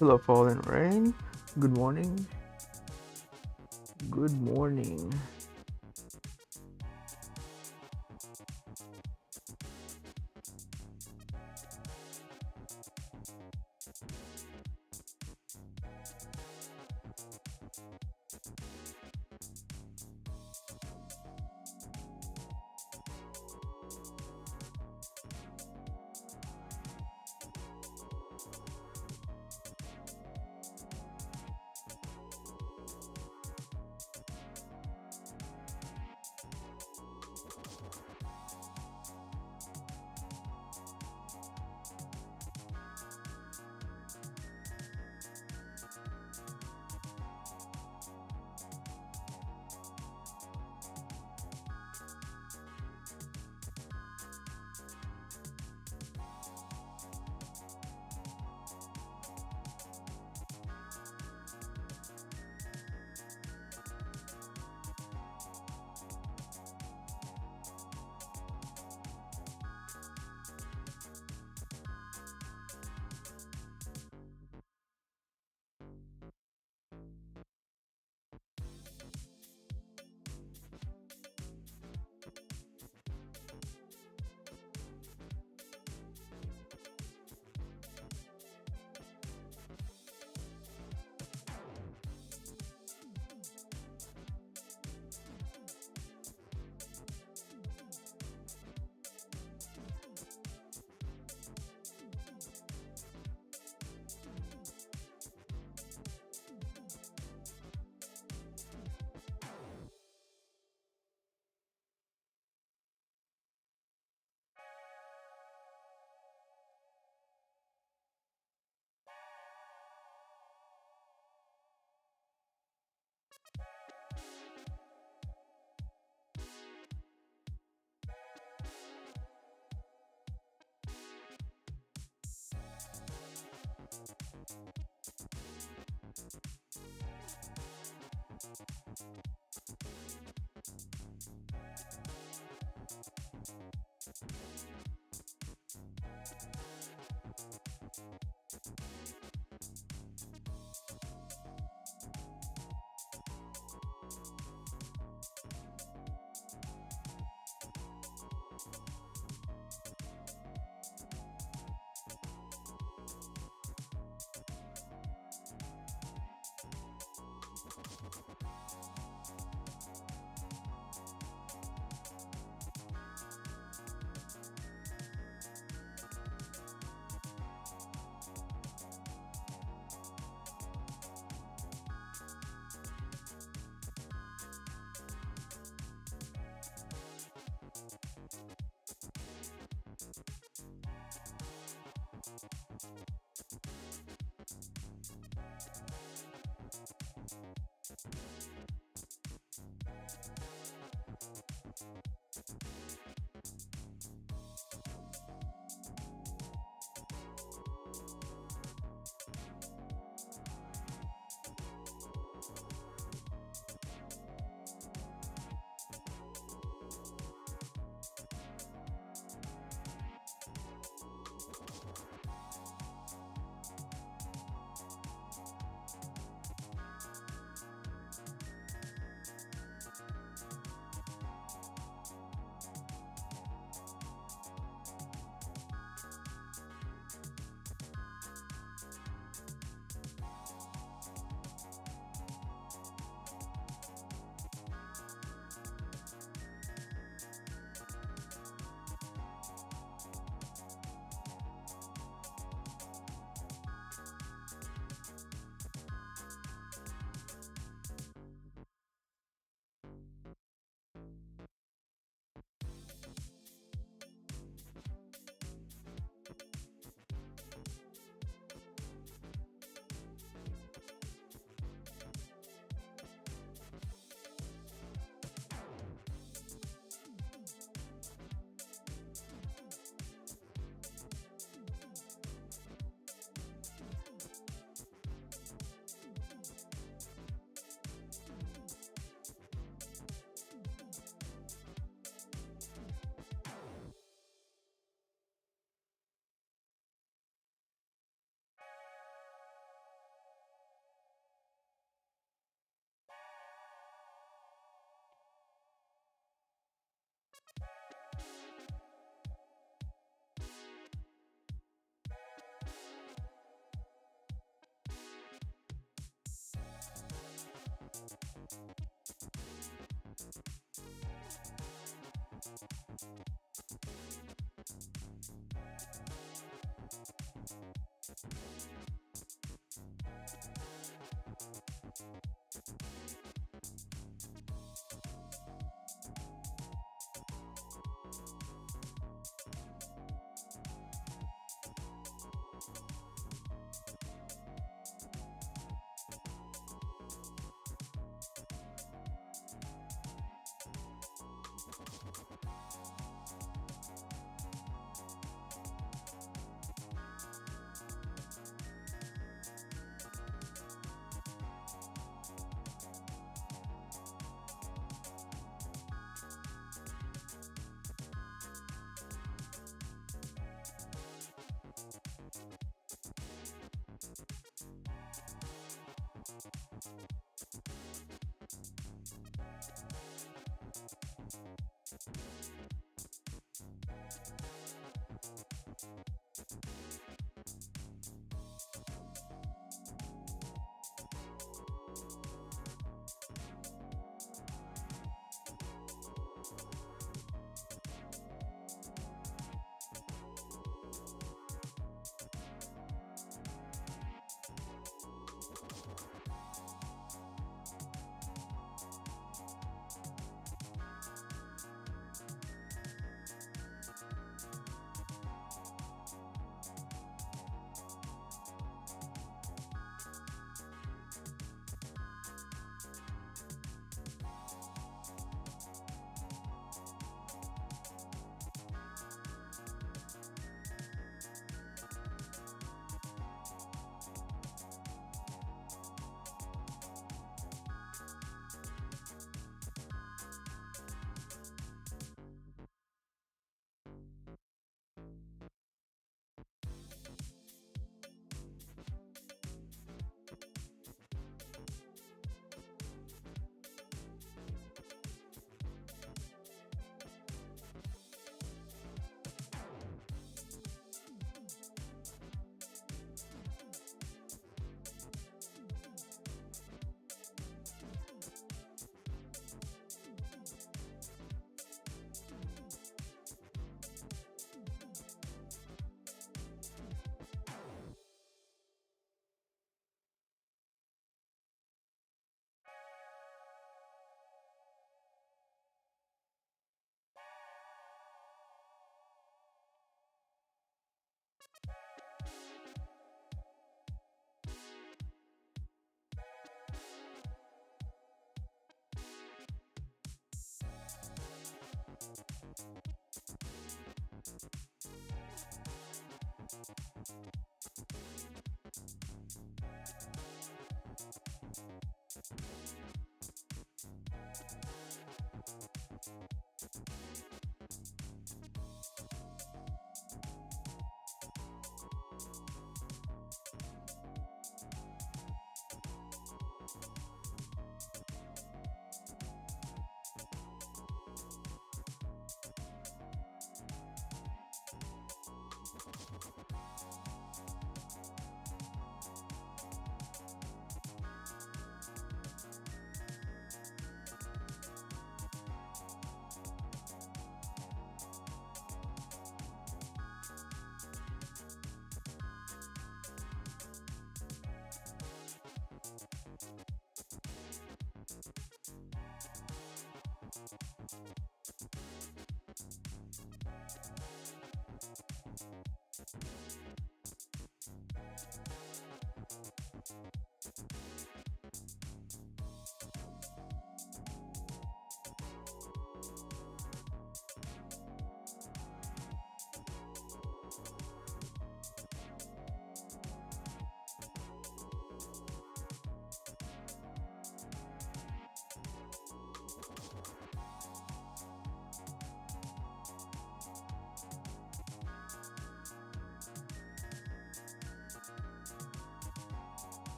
Hello, Fallen Rain. Good morning. Good morning.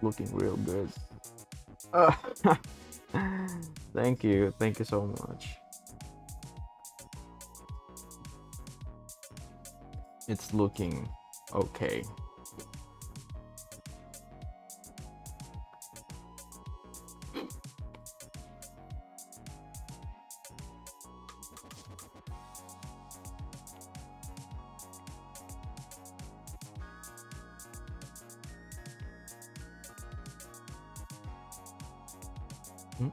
Looking real good. Thank you so much. It's looking okay. Hmm?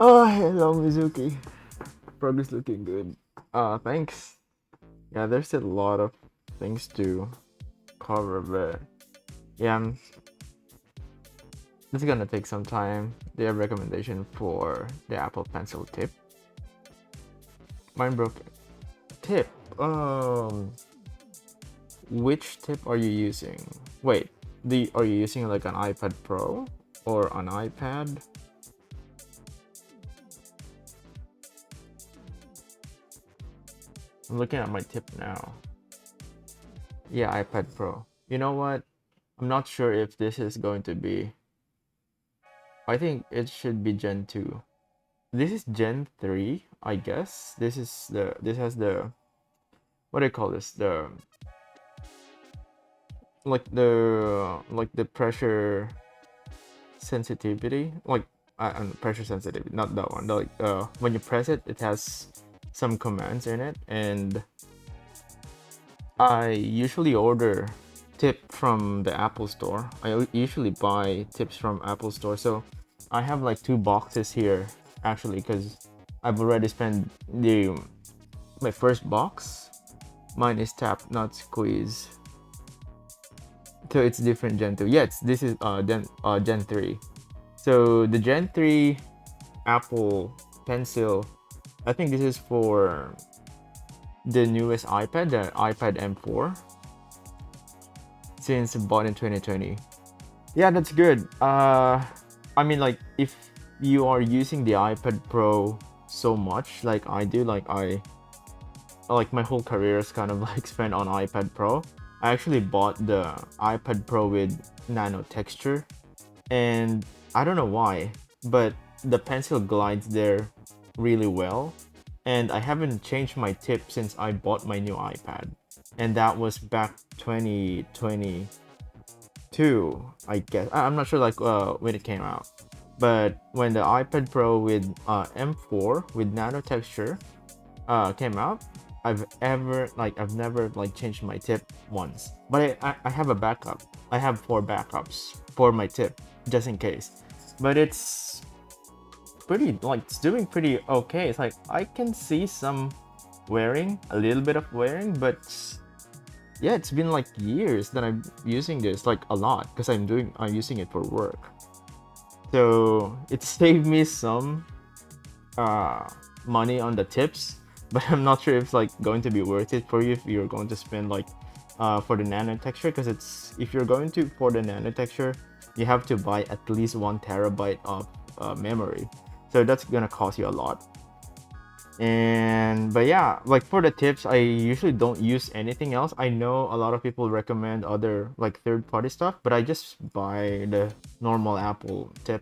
Oh, hello, Mizuki. Progress looking good. Thanks. Yeah, there's a lot of things to cover, but yeah, this is gonna take some time. Do you have recommendation for the Apple Pencil tip? Mine broke. Tip. Which tip are you using? Wait, are you using like an iPad Pro or an iPad? I'm looking at my tip now. Yeah, iPad Pro. You know what? I'm not sure if this is going to be. I think it should be Gen 2. This is Gen 3, I guess. This has the, what do you call this? The pressure sensitivity, like pressure sensitivity, not that one. Like when you press it, it has some commands in it, and I usually order tip from the Apple Store. I usually buy tips from Apple Store, so I have like 2 boxes here actually, because I've already spent my first box. Mine is tap, not squeeze. So it's different Gen 2. Yes, this is Gen 3. So the Gen 3 Apple Pencil, I think this is for the newest iPad, the iPad M4, since bought in 2020. Yeah, that's good. I mean, like, if you are using the iPad Pro so much, like I do, like my whole career is kind of like spent on iPad Pro. I actually bought the iPad Pro with nano texture, and I don't know why, but the pencil glides there really well. And I haven't changed my tip since I bought my new iPad, and that was back 2022, I guess. I'm not sure like when it came out, but when the iPad Pro with M4 with nano texture came out, I've never like changed my tip once. But I have a backup. I have 4 backups for my tip just in case. But it's doing pretty okay. It's like I can see some wearing, a little bit of wearing, but yeah, it's been like years that I'm using this, like a lot, because I'm using it for work. So it saved me some money on the tips, but I'm not sure if it's like going to be worth it for you if you're going to spend like for the nano texture, because if you're going to for the nano texture, you have to buy at least 1 TB of memory, so that's gonna cost you a lot. And but yeah, like for the tips, I usually don't use anything else. I know a lot of people recommend other like third-party stuff, but I just buy the normal Apple tip.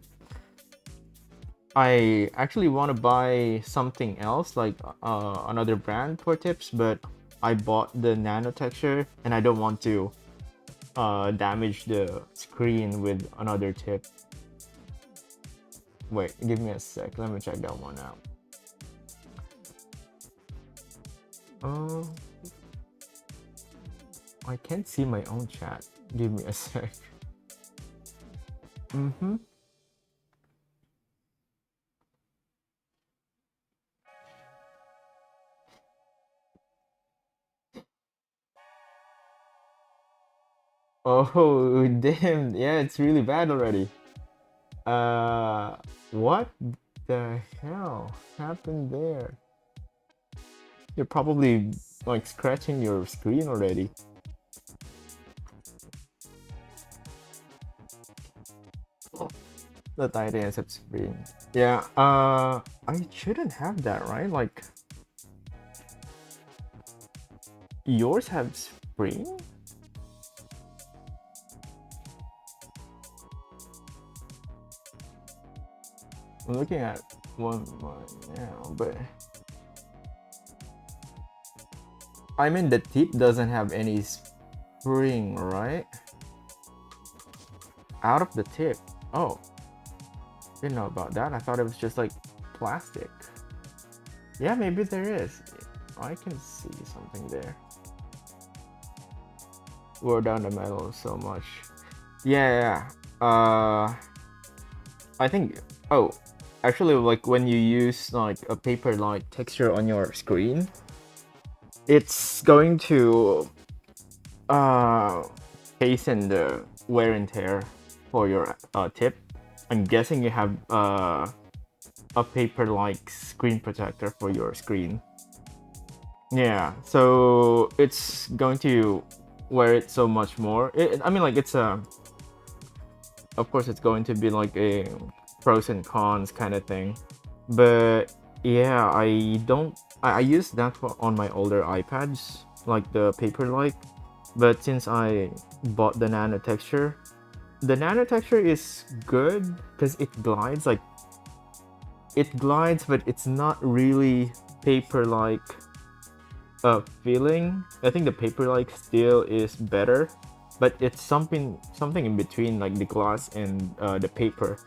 I actually want to buy something else, like another brand for tips, but I bought the nano texture and I don't want to damage the screen with another tip. Wait, give me a sec. Let me check that one out. Oh, I can't see my own chat. Give me a sec. Mm-hmm. Oh, damn. Yeah, it's really bad already. Uh, what the hell happened there? You're probably like scratching your screen already. The Titans have screen. Yeah, I shouldn't have that, right? Like, yours have spring? I'm looking at one right now, but I mean the tip doesn't have any spring, right? Out of the tip. Oh, didn't know about that. I thought it was just like plastic. Yeah, maybe there is. I can see something there. Wore down the metal so much. Yeah, yeah. I think. Oh, actually, like when you use like a paper-like texture on your screen, it's going to uh hasten the wear and tear for your tip. I'm guessing you have a paper-like screen protector for your screen. Yeah, so it's going to wear it so much more. I mean, like it's a, of course, it's going to be like a pros and cons kind of thing. But yeah, I don't. I use that on my older iPads, like the paper-like. But since I bought the nano texture is good because it glides. Like it glides, but it's not really paper-like feeling. I think the paper-like still is better, but it's something in between, like the glass and the paper.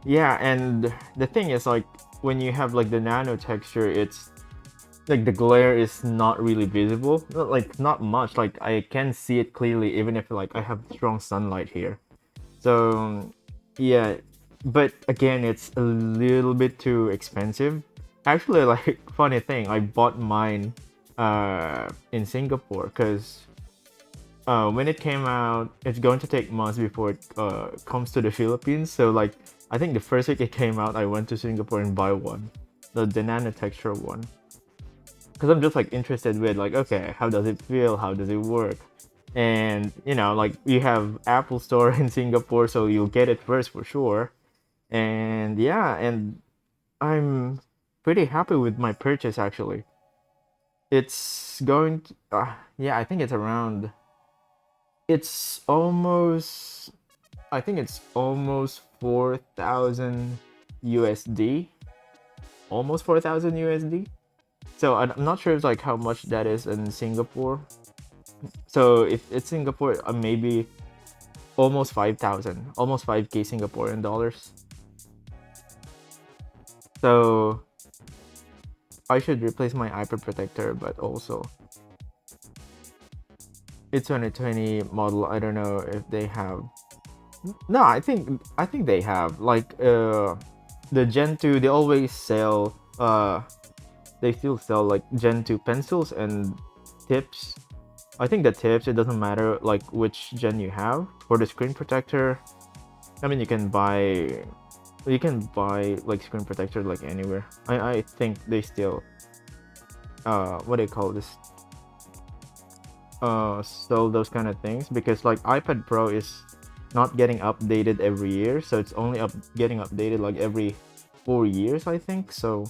Yeah, and the thing is like when you have like the nano texture, it's like the glare is not really visible. Like not much. Like I can see it clearly even if like I have strong sunlight here. So yeah, but again, it's a little bit too expensive. Actually, like funny thing, I bought mine in Singapore because when it came out, it's going to take months before it comes to the Philippines. So like I think the first week it came out, I went to Singapore and buy one, the nano texture one, because I'm just like interested with like okay, how does it feel? How does it work? And you know, like you have Apple Store in Singapore, so you'll get it first for sure. And yeah, and I'm pretty happy with my purchase actually. It's going to, yeah, I think it's around, it's almost, I think it's almost 4,000 USD, almost 4,000 USD. So I'm not sure if like how much that is in Singapore. So if it's Singapore, maybe almost 5,000, almost 5K Singaporean dollars. So I should replace my iPad protector, but also it's 2020 model. I don't know if they have. No, I think they have like the Gen 2. They always sell they still sell like Gen 2 pencils and tips. I think the tips, it doesn't matter like which gen you have. For the screen protector, I mean you can buy like screen protector like anywhere. I think they still what do you call this? sell those kind of things, because like iPad Pro is not getting updated every year, so it's only getting updated like every 4 years, I think. So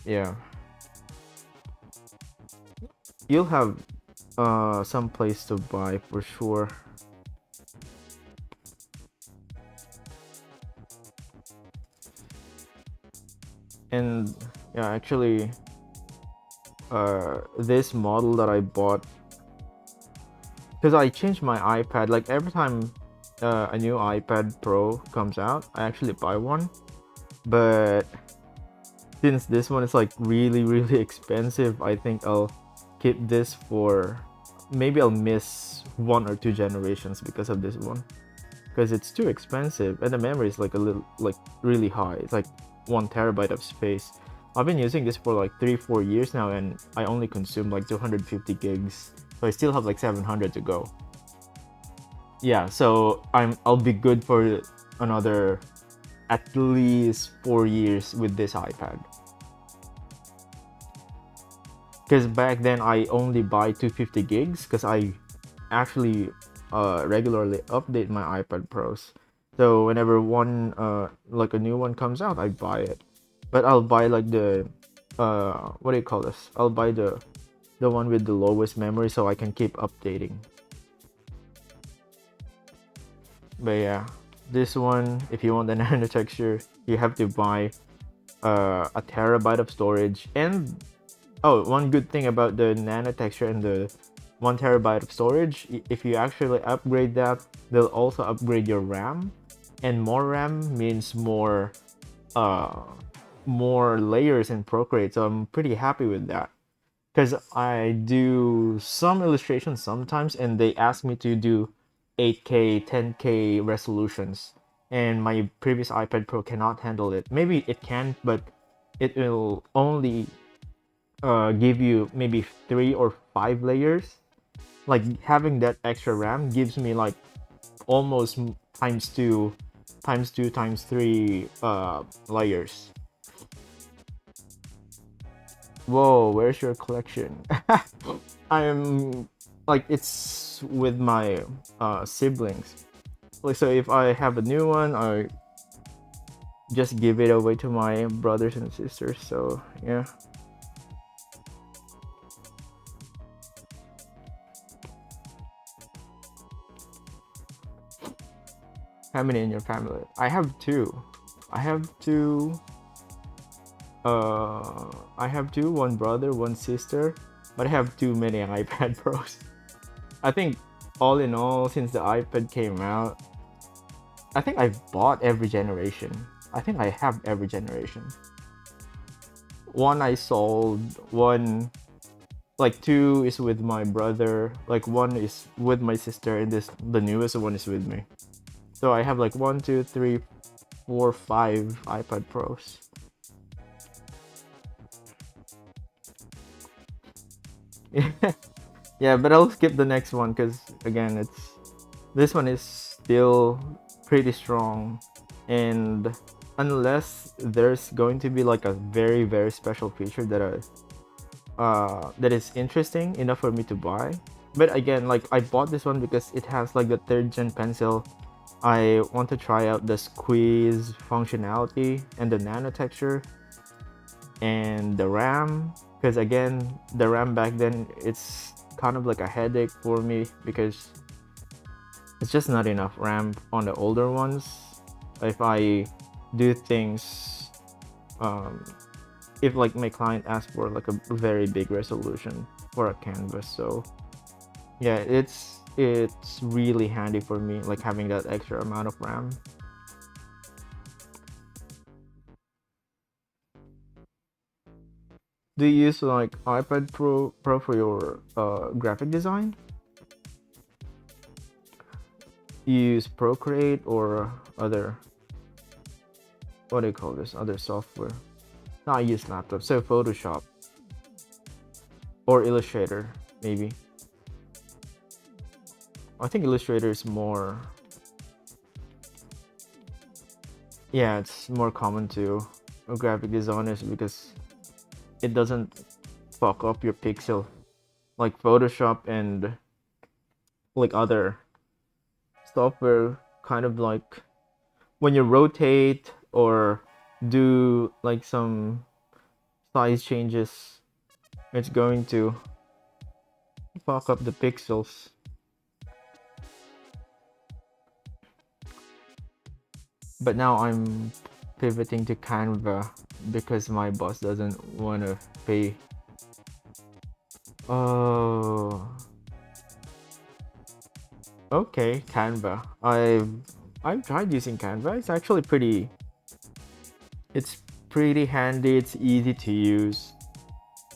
yeah, you'll have some place to buy for sure. And yeah, actually, this model that I bought, because I changed my iPad like every time a new iPad Pro comes out, I actually buy one. But since this one is like really really expensive, I think I'll keep this for, maybe I'll miss 1 or 2 generations because of this one, because it's too expensive and the memory is like a little, like really high. It's like 1 terabyte of space. I've been using this for like 3-4 years now, and I only consume like 250 gigs, so I still have like 700 to go. Yeah, so I'll be good for another at least 4 years with this iPad. Because back then I only buy 250 gigs because I actually regularly update my iPad Pros. So whenever one like a new one comes out, I buy it. But I'll buy like the what do you call this? I'll buy the one with the lowest memory so I can keep updating. But yeah, this one, if you want the nano texture, you have to buy a terabyte of storage. And oh, one good thing about the nano texture and the 1 terabyte of storage, if you actually upgrade that, they'll also upgrade your RAM, and more RAM means uh more layers in Procreate. So I'm pretty happy with that, because I do some illustrations sometimes and they ask me to do 8K 10K resolutions, and my previous iPad Pro cannot handle it. Maybe it can, but it will only give you maybe 3 or 5 layers. Like having that extra RAM gives me like almost times two times three layers. Whoa, where's your collection? I'm like, it's with my siblings. Like, so if I have a new one, I just give it away to my brothers and sisters. So yeah. How many in your family? I have two. I have two. I have two. One brother, one sister. But I have too many iPad Pros. I think all in all, since the iPad came out, I think I've bought every generation. I think I have every generation. One I sold. One, like two is with my brother. Like one is with my sister, and the newest one is with me. So I have like 1, 2, 3, 4, 5 iPad Pros. Yeah, but I'll skip the next one because again, this one is still pretty strong, and unless there's going to be like a very very special feature that is interesting enough for me to buy. But again, like I bought this one because it has like the 3rd gen pencil. I want to try out the squeeze functionality and the nano texture and the RAM, because again, the RAM back then, it's kind of like a headache for me because it's just not enough RAM on the older ones. If I do things, if like my client asks for like a very big resolution for a canvas, so yeah, it's really handy for me, like having that extra amount of RAM. Do you use like iPad Pro for your graphic design? You use Procreate or other, what do you call this, other software? No, I use laptop, so Photoshop or Illustrator maybe. I think Illustrator is more, yeah, it's more common to graphic designers because it doesn't fuck up your pixel. like Photoshop and like other software, kind of like when you rotate or do like some size changes, it's going to fuck up the pixels. But now I'm pivoting to Canva because my boss doesn't want to pay. Oh, okay, Canva. I've tried using Canva. It's actually pretty. It's pretty handy. It's easy to use.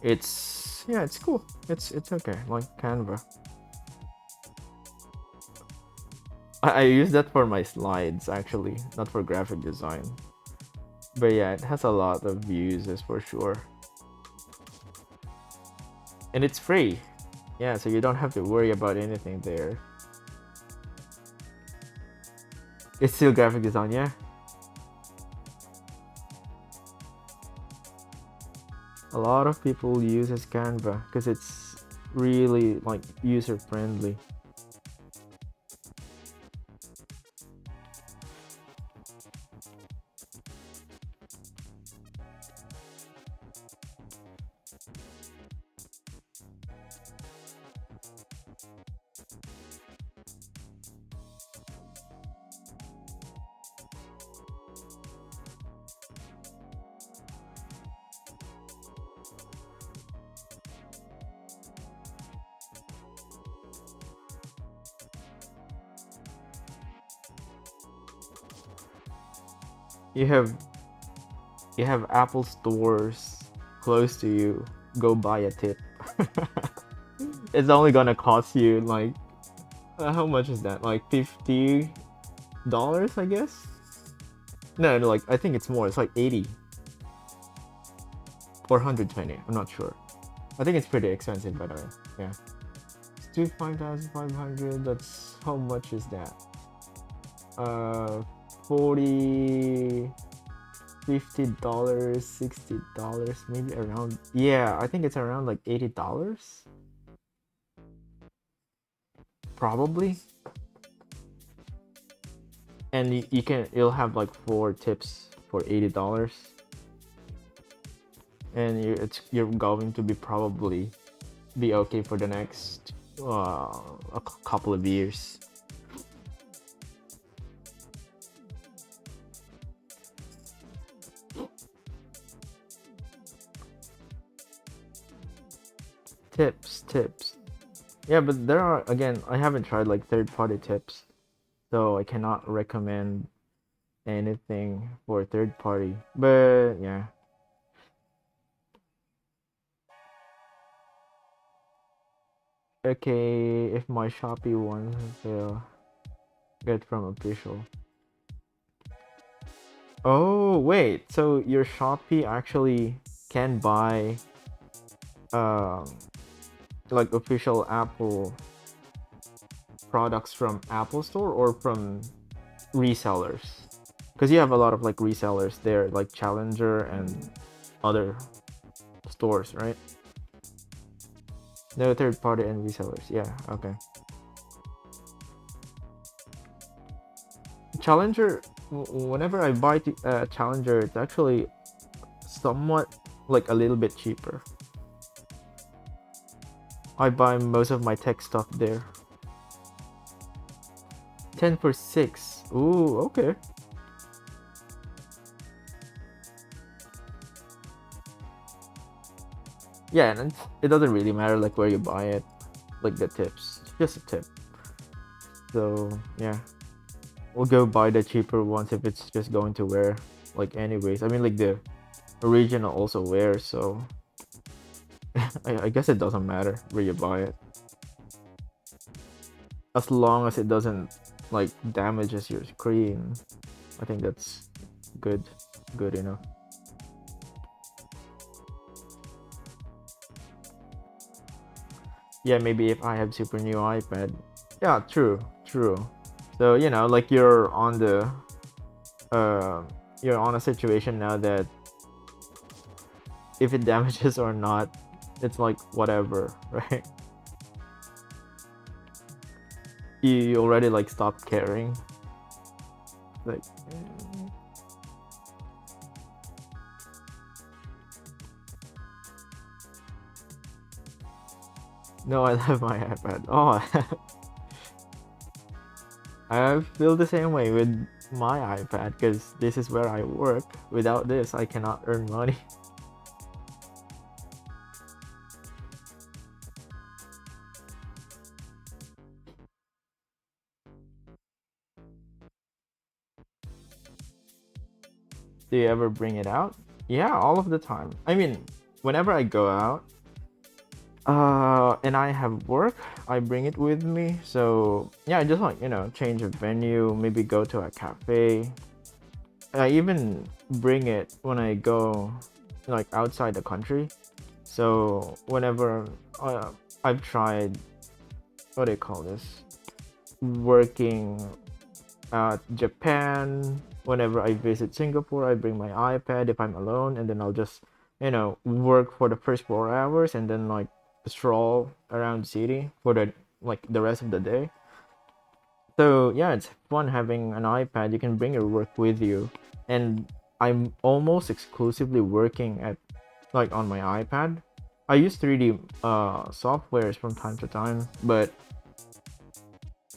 It's yeah, it's cool. It's okay. Like Canva. I use that for my slides actually, not for graphic design. But yeah, it has a lot of uses for sure. And it's free. Yeah, so you don't have to worry about anything there. It's still graphic design, yeah. A lot of people uses Canva because it's really like user friendly. You have you have Apple stores close to you. Go buy a tip. It's only gonna cost you like how much is that? Like $50, I guess. No, like I think it's more. It's like 80 or 120. I'm not sure. I think it's pretty expensive, by the way. Yeah, it's 5,500. That's how much is that? 40, $50, $60, maybe around. Yeah, I think it's around like $80, probably. And you'll have like 4 tips for $80, and you're going to be probably be okay for the next couple of years. Tips. Yeah, but there are, again, I haven't tried like third-party tips, so I cannot recommend anything for third party. But yeah. Okay, if my Shopee one will get from official. Oh wait, so your Shopee actually can buy um like official Apple products from Apple Store or from resellers? Because you have a lot of like resellers there, like Challenger and other stores, right? No third party and resellers. Yeah, okay. Challenger, whenever I buy Challenger, it's actually somewhat like a little bit cheaper. I buy most of my tech stuff there. 10 for 6. Ooh, okay. Yeah, and it doesn't really matter like where you buy it, like the tips. It's just a tip. So yeah, we'll go buy the cheaper ones if it's just going to wear. Like anyways, I mean like the original also wears, so I guess it doesn't matter where you buy it, as long as it doesn't like damages your screen. I think that's good enough. Yeah, maybe if I have super new iPad. Yeah, true. So like uh, you're on a situation now that if it damages or not, it's like whatever, right? You already like stopped caring. Like, no, I love my iPad. Oh, I feel the same way with my iPad because this is where I work. Without this, I cannot earn money. Do you ever bring it out? Yeah, all of the time. I mean, whenever I go out, and I have work, I bring it with me. So yeah, just like change of venue, maybe go to a cafe. I even bring it when I go like outside the country. So whenever I've tried, what do you call this? Working at Japan. Whenever I visit Singapore, I bring my iPad if I'm alone, and then I'll just work for the first 4 hours, and then like stroll around the city for the rest of the day. So yeah, it's fun having an iPad. You can bring your work with you, and I'm almost exclusively working at like on my iPad. I use 3D softwares from time to time, but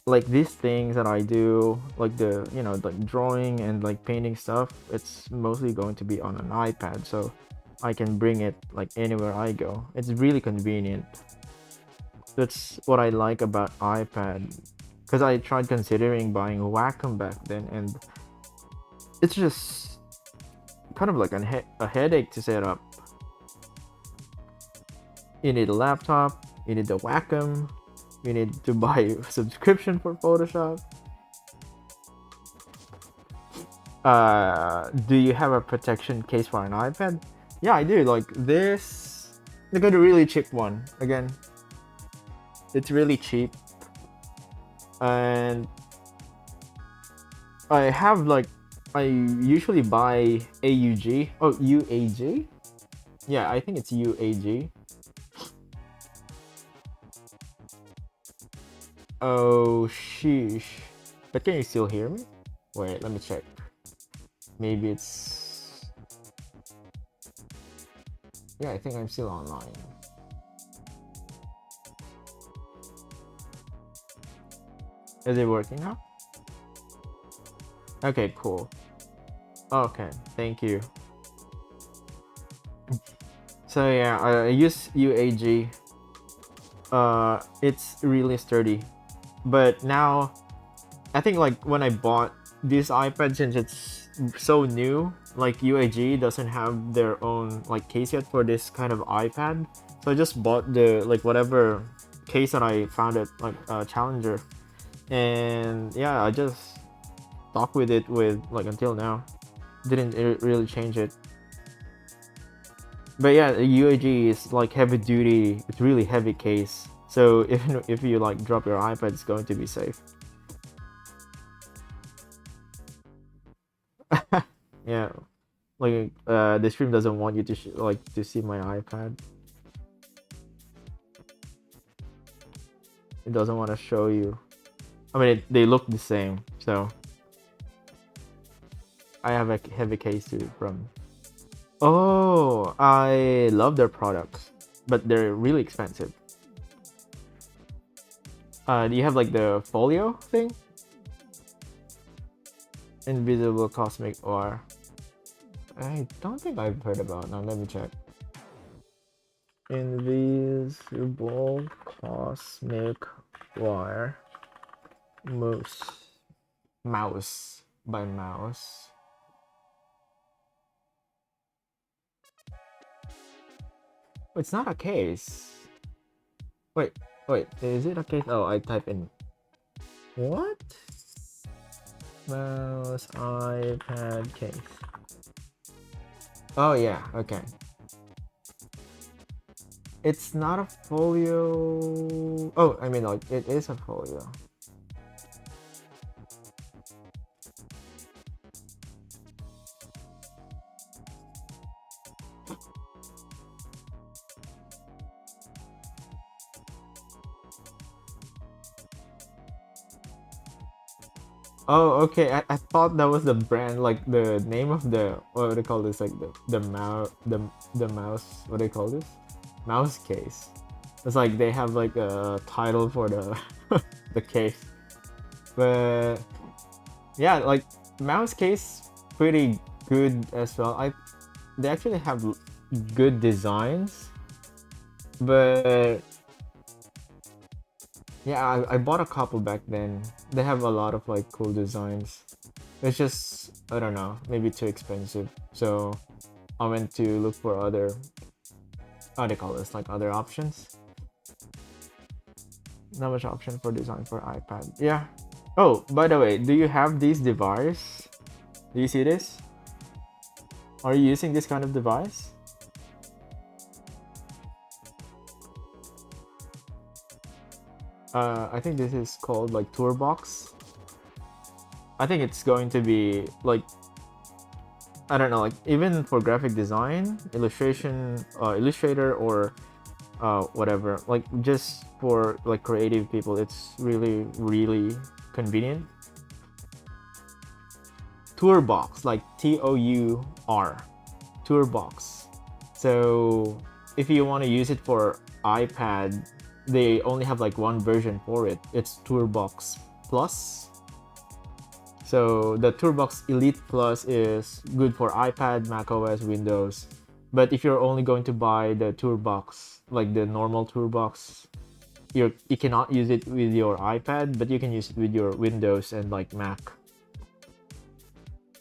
like these things that I do, like the like drawing and like painting stuff, it's mostly going to be on an iPad, so I can bring it like anywhere I go. It's really convenient. That's what I like about iPad. Because I tried considering buying a Wacom back then, and it's just kind of like a headache to set up. You need a laptop, you need the Wacom, you need to buy a subscription for Photoshop. Do you have a protection case for an iPad? Yeah, I do. Like this, I got a really cheap one. Again, it's really cheap, and I have like I usually buy AUG. Oh, UAG. Yeah, I think it's UAG. Oh, sheesh. But can you still hear me? Wait, let me check. Maybe it's. Yeah, I think I'm still online. Is it working now? Okay, cool. Okay, thank you. So yeah, I use UAG. It's really sturdy. But now, I think like when I bought this iPad, since it's so new, like UAG doesn't have their own like case yet for this kind of iPad. So I just bought the like whatever case that I found at like Challenger, and yeah, I just stuck with it with like until now. Didn't really change it. But yeah, the UAG is like heavy duty. It's really heavy case. So if you like drop your iPad, it's going to be safe. Yeah, like the stream doesn't want you to like to see my iPad. It doesn't want to show you. I mean, they look the same. So I have a heavy case too from. Oh, I love their products, but they're really expensive. Do you have like the folio thing? Invisible Cosmic or I don't think I've heard about. Now let me check. Invisible Cosmic Wire Moose. Mouse by Mouse. Oh, it's not a case. Wait, wait, is it a case? Oh, I type in. What? Mouse iPad case. Oh, yeah, okay. It's not a folio. Oh, I mean, like, it is a folio. Oh, okay. I thought that was the brand, like the name of the, what do they call this? Like the mouse, the mouse. What do they call this? Mouse case. It's like they have like a title for the the case. But yeah, like mouse case pretty good as well. I They actually have good designs, but yeah, I bought a couple back then. They have a lot of like cool designs. It's just, I don't know, maybe too expensive. So I went to look for other, how do you call this, like other options. Not much option for design for iPad. Yeah. Oh, by the way, do you have these device? Do you see this? Are you using this kind of device? I think this is called like Tourbox. I think it's going to be like, I don't know, like even for graphic design, illustration, Illustrator, or whatever, like just for like creative people, it's really really convenient. Tourbox, like Tour, Tourbox. So if you want to use it for iPad, they only have like one version for it. It's Tourbox Plus. So the Tourbox Elite Plus is good for iPad, macOS, Windows. But if you're only going to buy the Tourbox, like the normal Tourbox, you cannot use it with your iPad, but you can use it with your Windows and like Mac.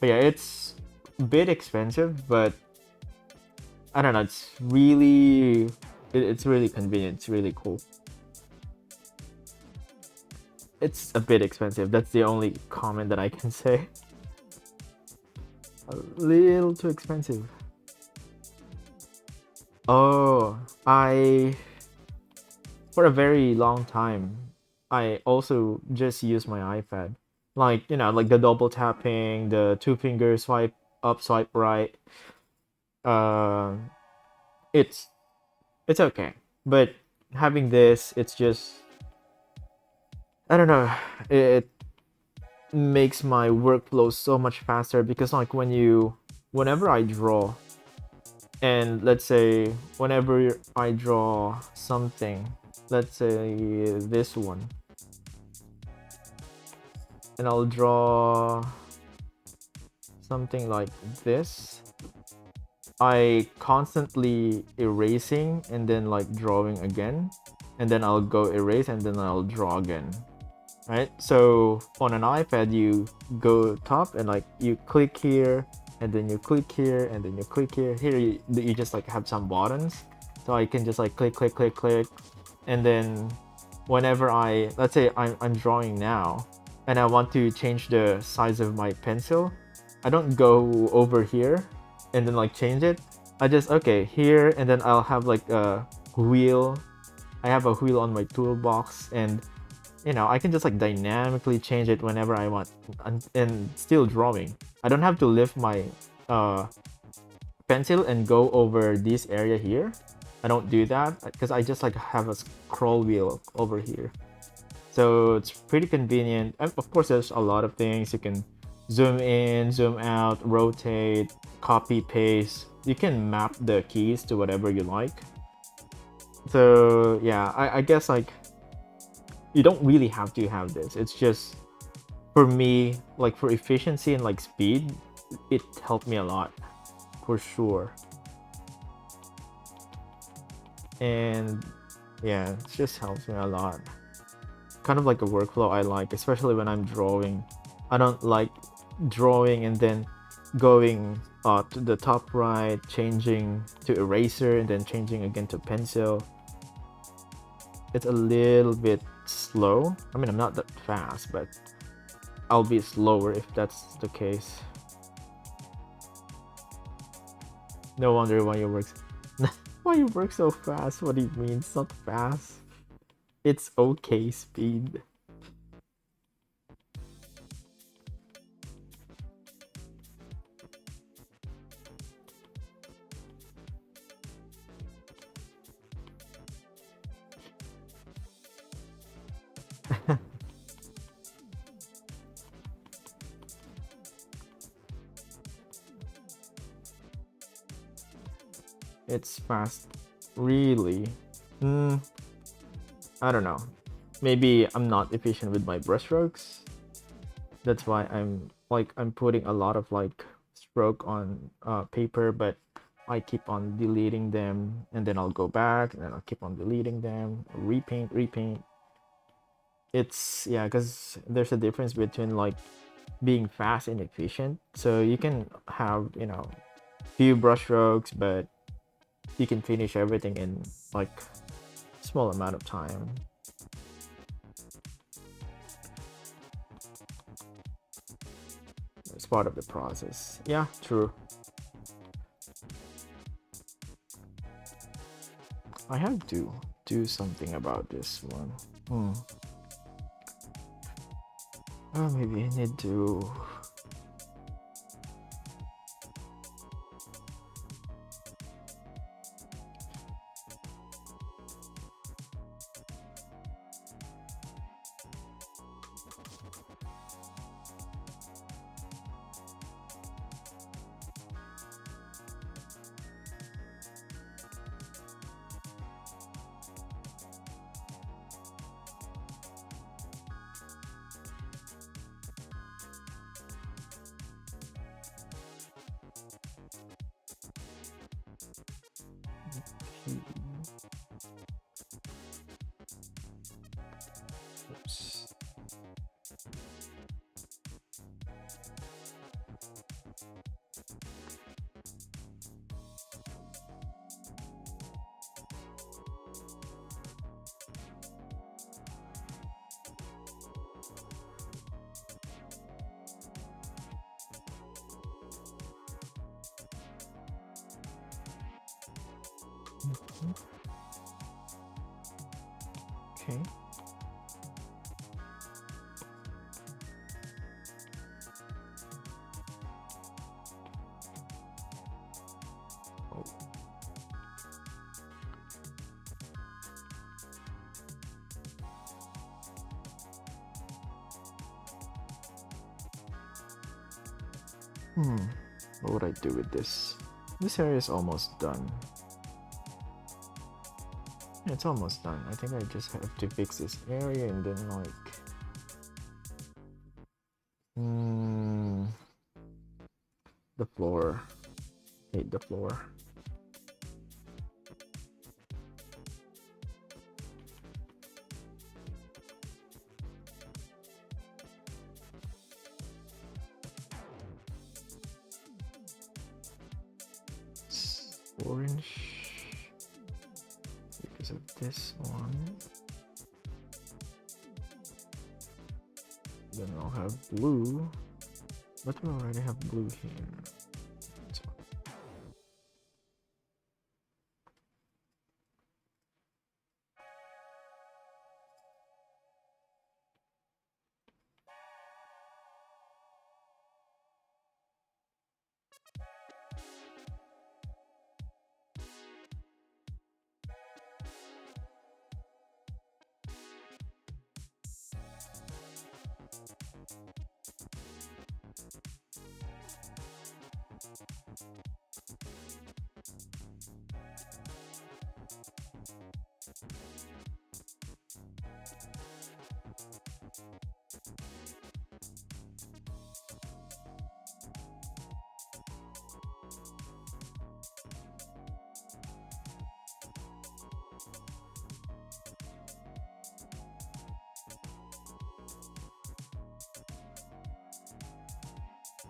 But yeah, it's a bit expensive, but I don't know. It's really convenient. It's really cool. It's a bit expensive. That's the only comment that I can say. A little too expensive. Oh, I for a very long time, I also just use my iPad. Like, like the double tapping, the two finger swipe up, swipe right. Uh, it's it's okay. But having this, it's just, I don't know. It makes my workflow so much faster because like whenever I draw, and let's say whenever I draw something, let's say this one, and I'll draw something like this, I constantly erasing and then like drawing again, and then I'll go erase and then I'll draw again, right? So on an iPad, you go top and like you click here, and then you click here, and then you click here. Here you just like have some buttons, so I can just like click, click, click, click, and then whenever let's say I'm drawing now, and I want to change the size of my pencil, I don't go over here and then like change it. I just, okay, here, and then I'll have like a wheel. I have a wheel on my toolbox, and I can just like dynamically change it whenever I want, and still drawing. I don't have to lift my uh, pencil and go over this area here. I don't do that because I just like have a scroll wheel over here. So it's pretty convenient. And of course, there's a lot of things you can zoom in, zoom out, rotate, copy, paste. You can map the keys to whatever you like. So yeah, I guess like you don't really have to have this. It's just, for me, like for efficiency and like speed, it helped me a lot for sure. And yeah, it just helps me a lot. Kind of like a workflow I like, especially when I'm drawing. I don't like drawing and then going to the top right, changing to eraser, and then changing again to pencil. It's a little bit slow. I mean, I'm not that fast, but I'll be slower if that's the case. No wonder why you work. Why you work so fast? What do you mean? It's not fast. It's okay speed. It's fast. Really? Hmm. I don't know. Maybe I'm not efficient with my brushstrokes. That's why I'm putting a lot of like stroke on paper, but I keep on deleting them, and then I'll go back, and then I'll keep on deleting them, repaint, repaint. It's yeah, because there's a difference between like being fast and efficient. So you can have, few brushstrokes, but you can finish everything in like small amount of time. It's part of the process. Yeah, true. I have to do something about this one. Hmm. Oh, maybe I need to. Oops. Mhm. Okay. Oh. Hmm. What would I do with this? This area is almost done. Yeah, it's almost done. I think I just have to fix this area and then like mm, the floor. Hate the floor. It's orange because of this one. Then I'll have blue. But we already have blue here. So,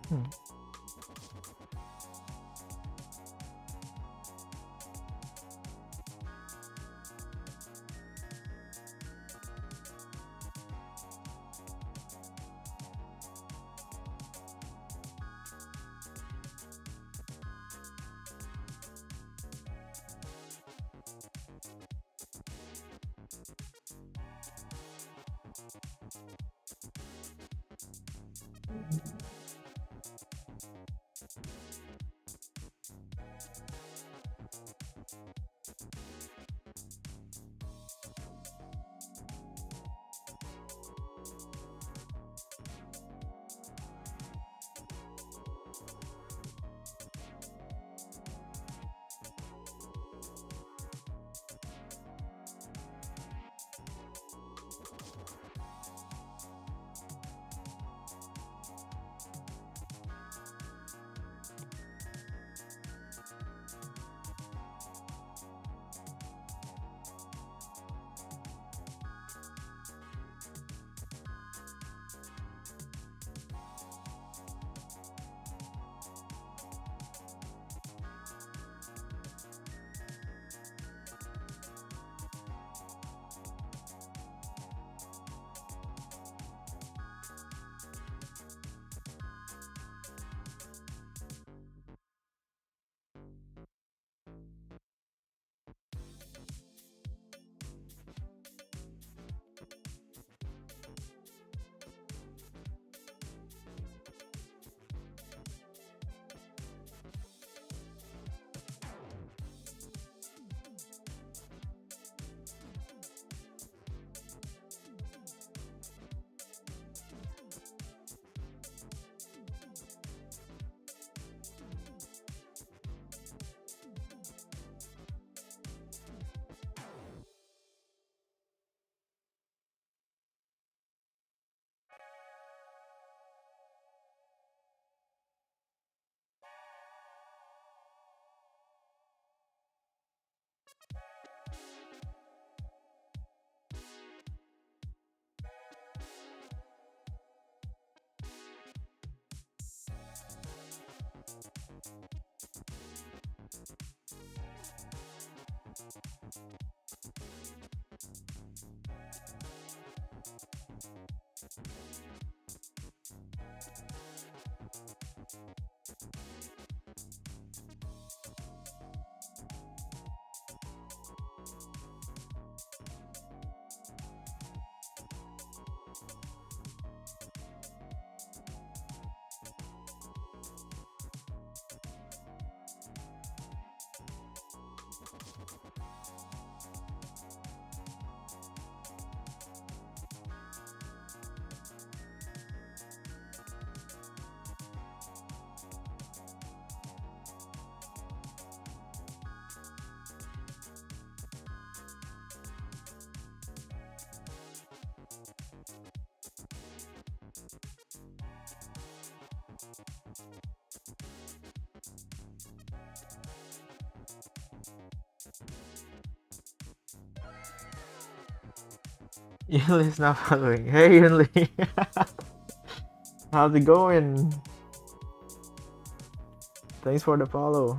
hmm. Yunli's not following. Hey Yunli, how's it going? Thanks for the follow.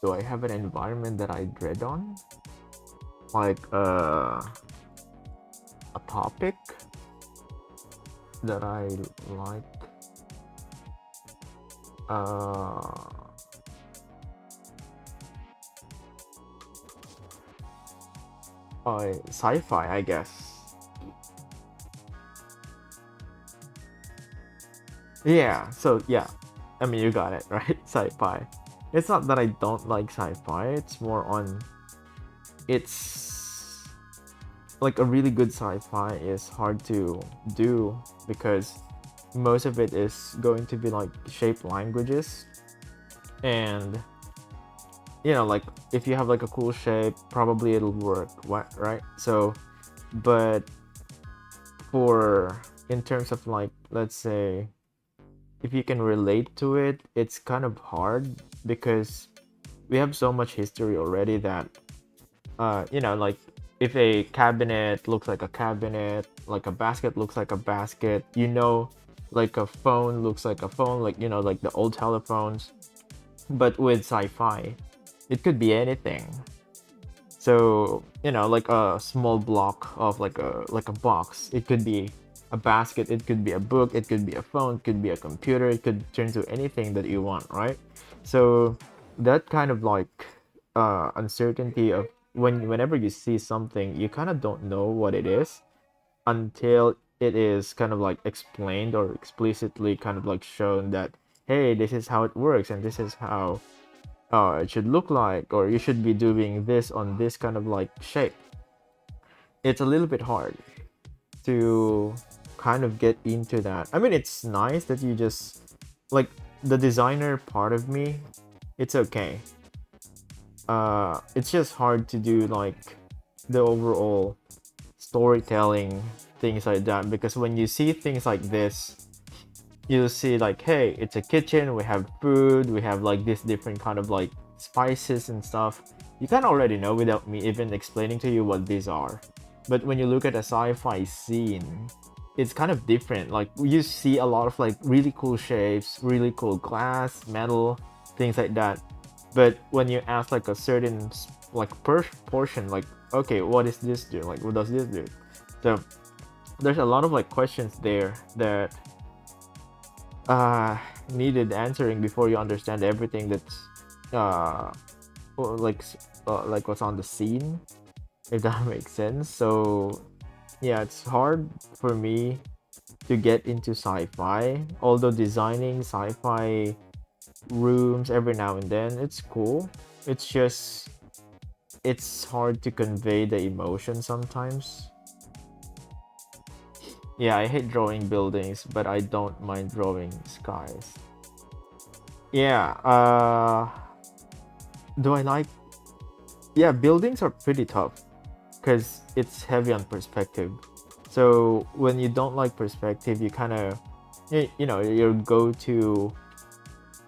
Do I have an environment that I dread on? Like a topic that I like? Uh, Sci-fi, I guess. Yeah, so yeah. I mean, you got it, right? Sci-fi. It's not that I don't like sci-fi, it's more on it's like a really good sci-fi is hard to do because most of it is going to be like shaped languages and like if you have like a cool shape probably it'll work, what, right? So but for in terms of like let's say if you can relate to it, it's kind of hard because we have so much history already that like if a cabinet looks like a cabinet, like a basket looks like a basket, like a phone looks like a phone, like like the old telephones. But with sci-fi, it could be anything. So, like a small block of like a box. It could be a basket, it could be a book, it could be a phone, it could be a computer, it could turn to anything that you want, right? So that kind of like uncertainty of whenever you see something, you kind of don't know what it is until it is kind of like explained or explicitly kind of like shown that, hey, this is how it works and this is how it should look like, or you should be doing this on this kind of like shape. It's a little bit hard to kind of get into that. I mean, it's nice that you just like the designer part of me, it's okay. It's just hard to do like the overall storytelling, things like that, because when you see things like this, you see like, hey, it's a kitchen, we have food, we have like this different kind of like spices and stuff. You kind of already know without me even explaining to you what these are. But when you look at a sci-fi scene, it's kind of different. Like you see a lot of like really cool shapes, really cool glass, metal, things like that. But when you ask like a certain like portion, like, okay, what does this do, like what does this do? So there's a lot of like questions there that uh needed answering before you understand everything that's uh like like what's on the scene, if that makes sense. So yeah, it's hard for me to get into sci-fi, although designing sci-fi rooms every now and then, it's cool. It's just it's hard to convey the emotion sometimes. Yeah, I hate drawing buildings, but I don't mind drawing skies. Yeah, do I like? Yeah, buildings are pretty tough because it's heavy on perspective. So when you don't like perspective, you kind of, your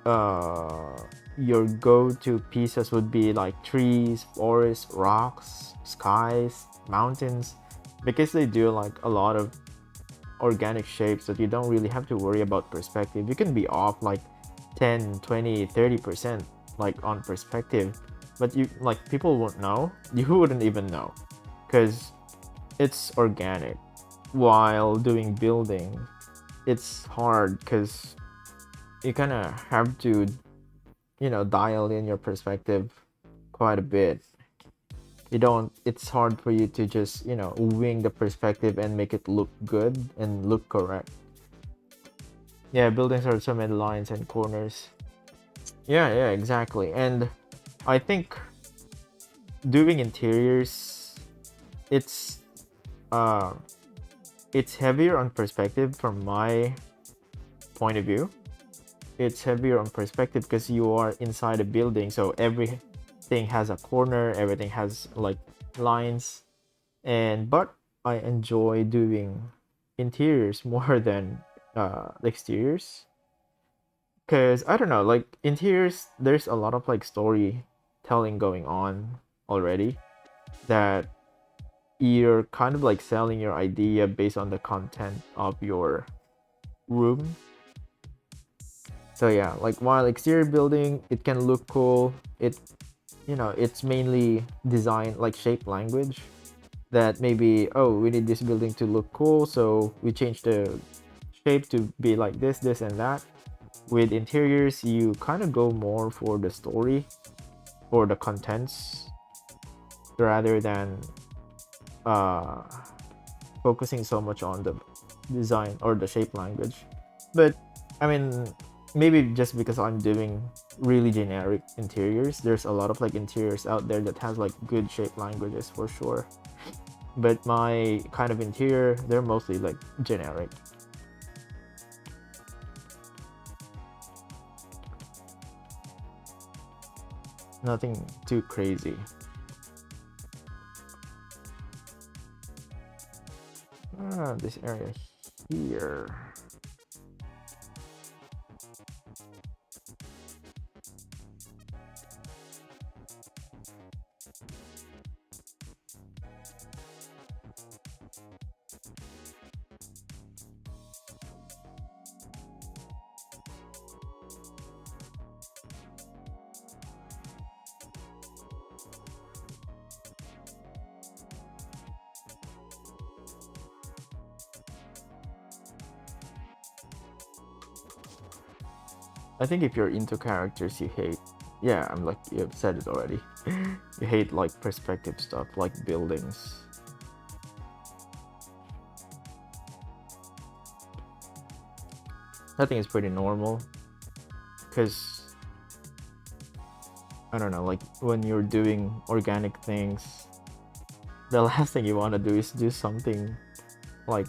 uh, go-to pieces would be like trees, forests, rocks, skies, mountains, because they do like a lot of organic shapes that you don't really have to worry about perspective. You can be off like 10, 20, 30% like on perspective, but you like people won't know. You wouldn't even know because it's organic. While doing building, it's hard because you kind of have to, dial in your perspective quite a bit. You don't, it's hard for you to just, wing the perspective and make it look good and look correct. Yeah, buildings are so many lines and corners. Yeah, exactly. And I think doing interiors, it's uh it's heavier on perspective from my point of view. It's heavier on perspective because you are inside a building, so everything has a corner, everything has like lines. And but I enjoy doing interiors more than exteriors, because I don't know, like interiors, there's a lot of like storytelling going on already, that you're kind of like selling your idea based on the content of your room. So yeah, like while exterior building, it can look cool. It's mainly design like shape language, that maybe, oh, we need this building to look cool, so we change the shape to be like this and that. With interiors, you kind of go more for the story or the contents rather than uh focusing so much on the design or the shape language. But I mean, maybe just because I'm doing really generic interiors, there's a lot of like interiors out there that has like good shape languages for sure. But my kind of interior, they're mostly like generic. Nothing too crazy. This area here. I think if you're into characters you hate, yeah, I'm like you've said it already. You hate like perspective stuff, like buildings. I think it's pretty normal, because I don't know, like when you're doing organic things, the last thing you want to do is do something like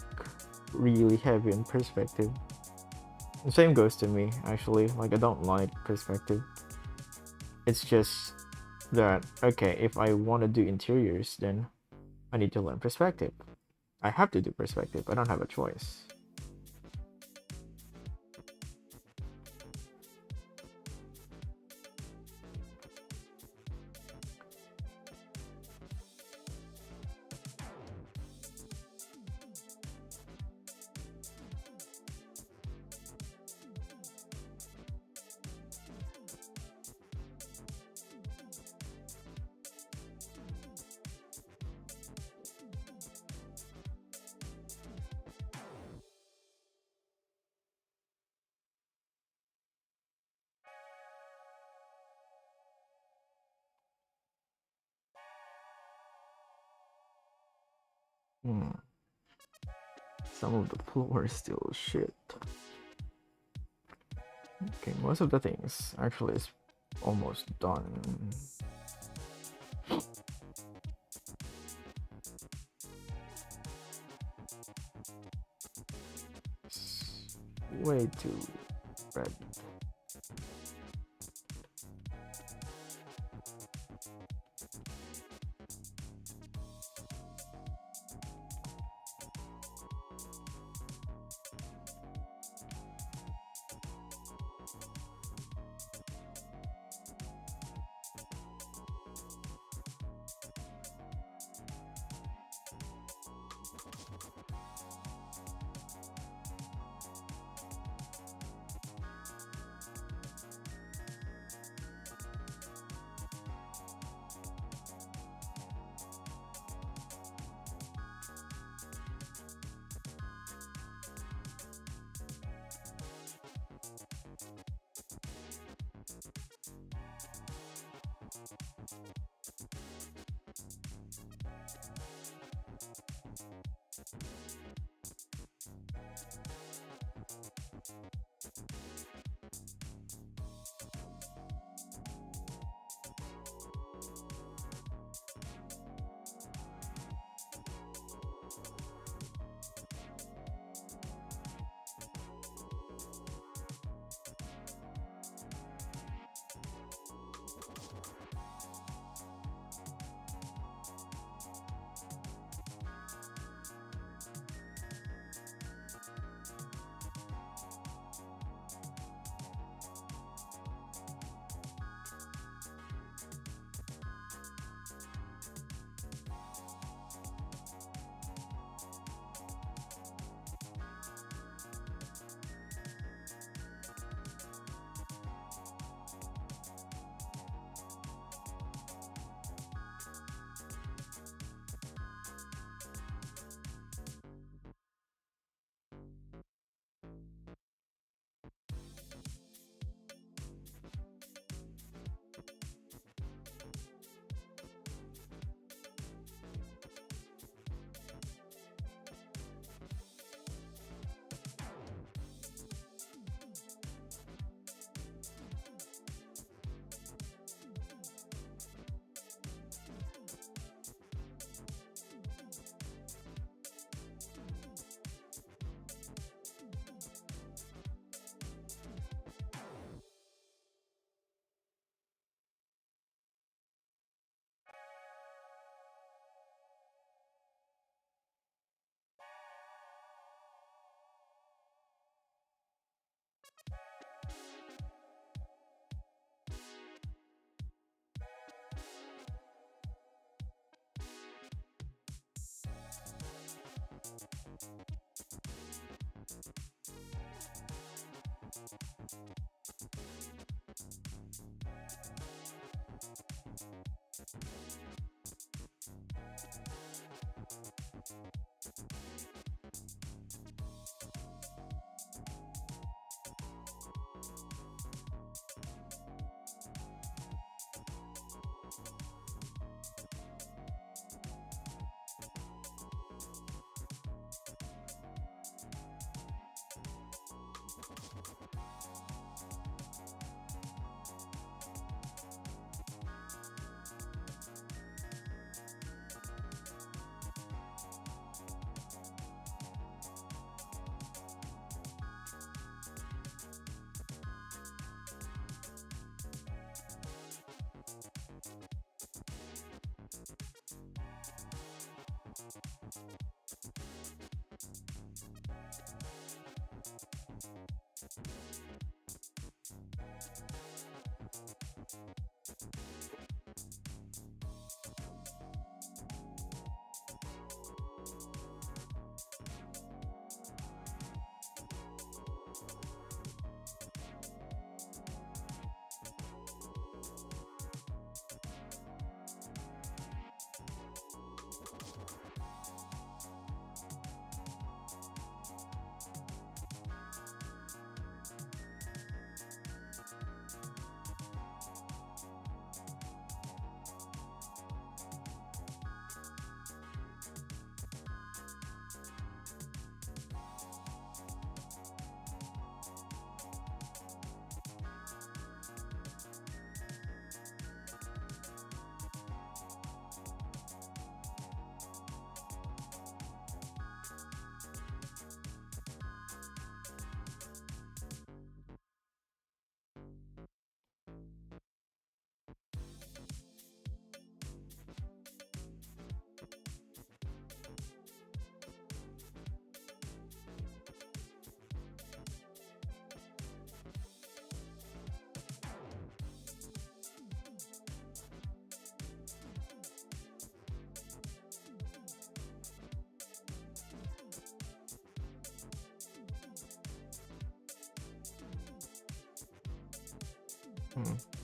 really heavy in perspective. The same goes to me actually. Like I don't like perspective. It's just that okay, if I want to do interiors, then I need to learn perspective. I have to do perspective. I don't have a choice. Hmm. Some of the floor is still shit. Okay, most of the things actually is almost done. It's way too red. Hmm.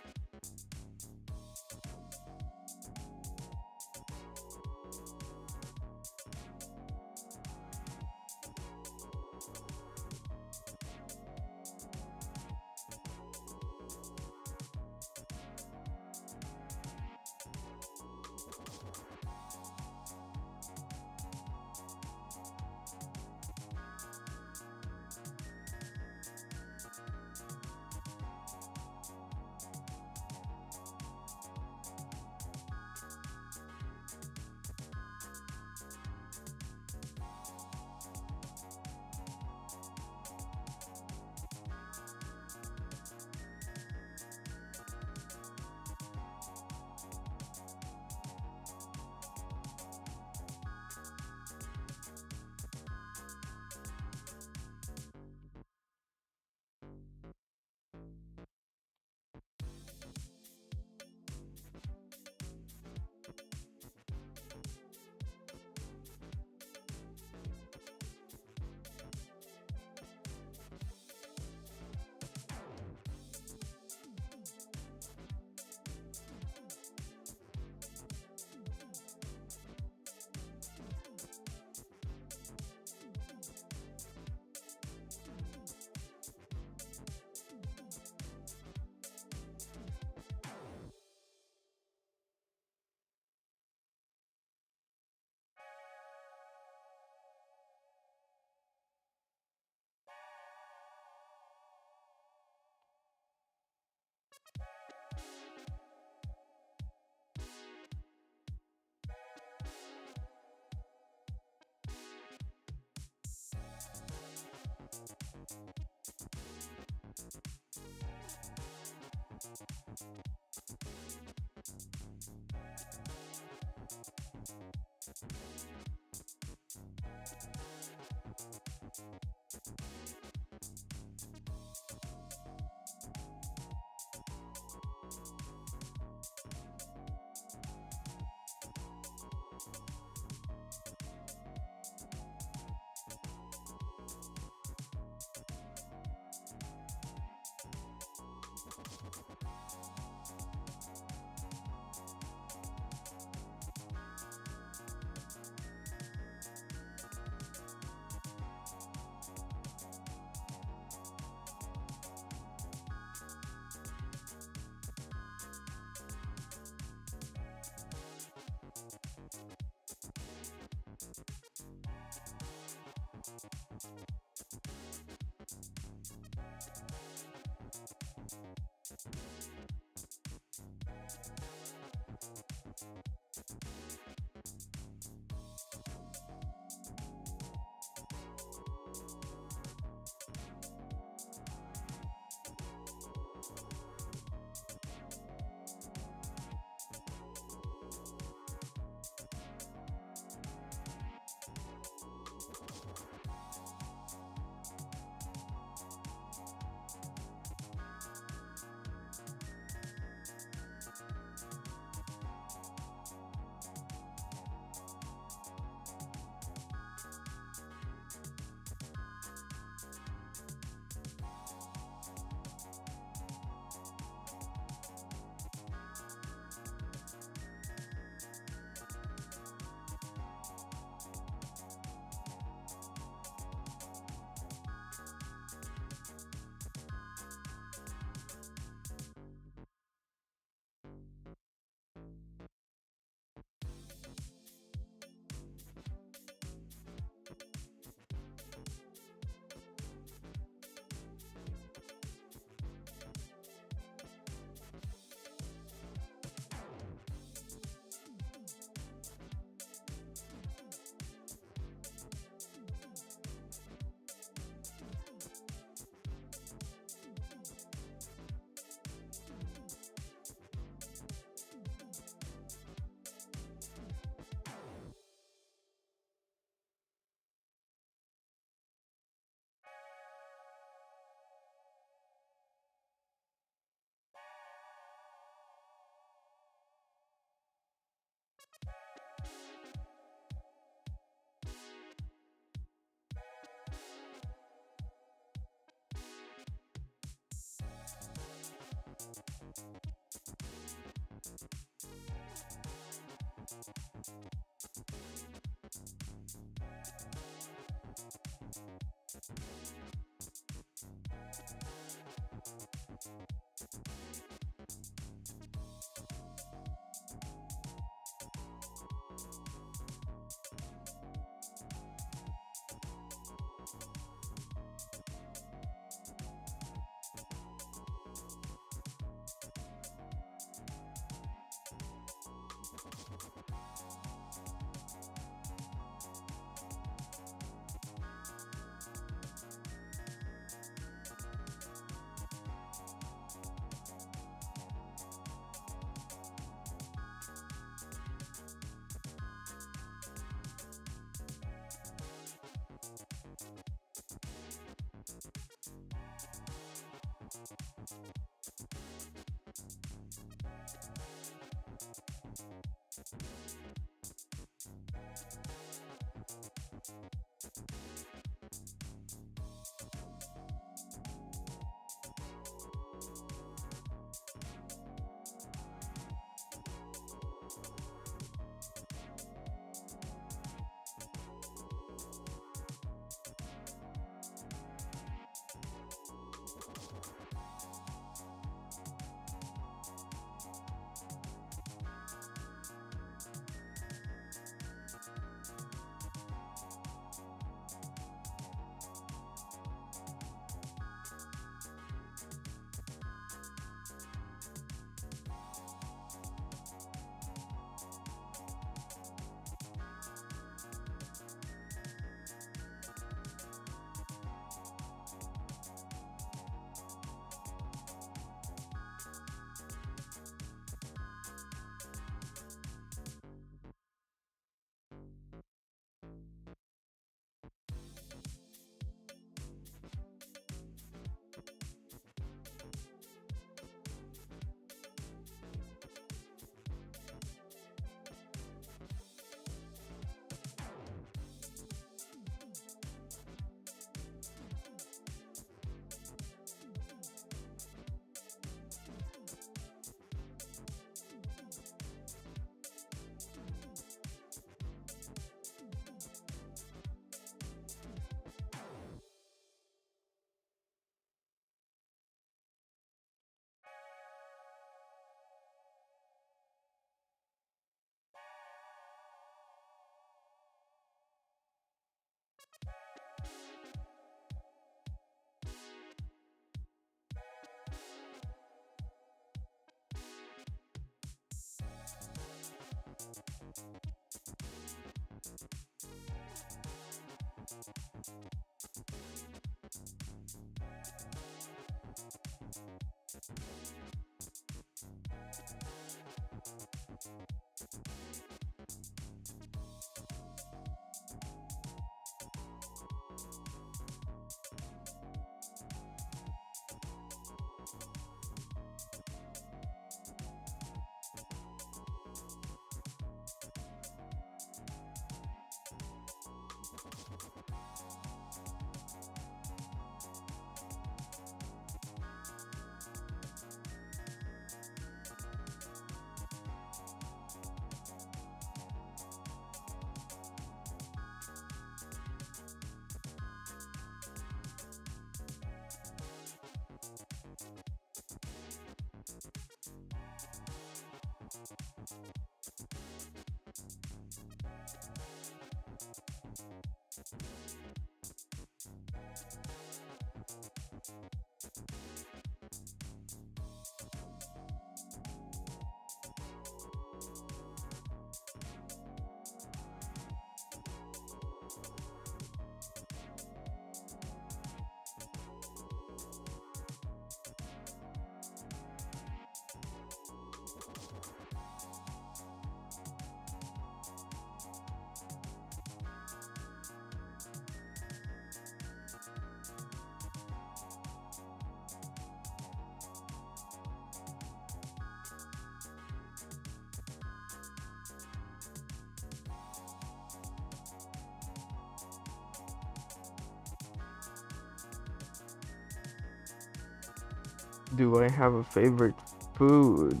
Do I have a favorite food?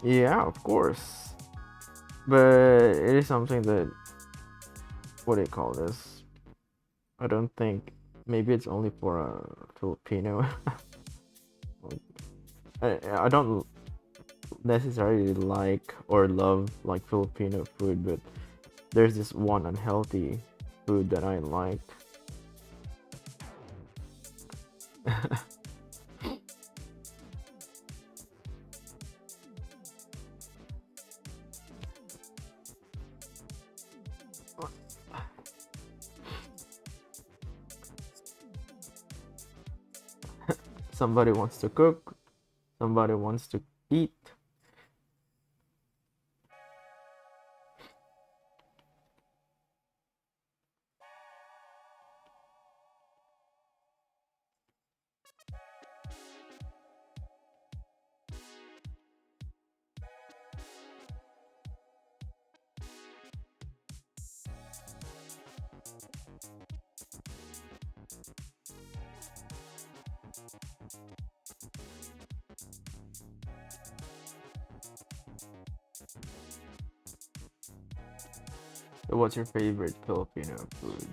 Yeah, of course. But it is something that, what do you call this? I don't think, maybe it's only for a Filipino. I don't necessarily like or love like Filipino food, but there's this one unhealthy food that I like. Somebody wants to cook, somebody wants to eat. So what's your favorite Filipino food?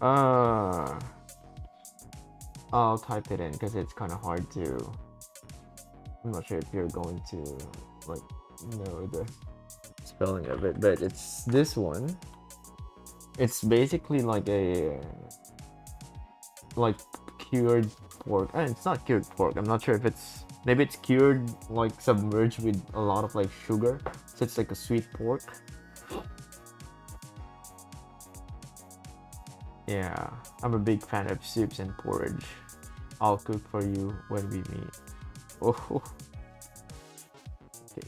Uh, I'll type it in because it's kind of hard to. I'm not sure if you're going to like know the spelling of it, but it's this one. It's basically like a like cured pork. It's not cured pork. I'm not sure if it's, maybe it's cured like submerged with a lot of like sugar, so it's like a sweet pork. Yeah, I'm a big fan of soups and porridge. I'll cook for you when we meet. Oh, okay.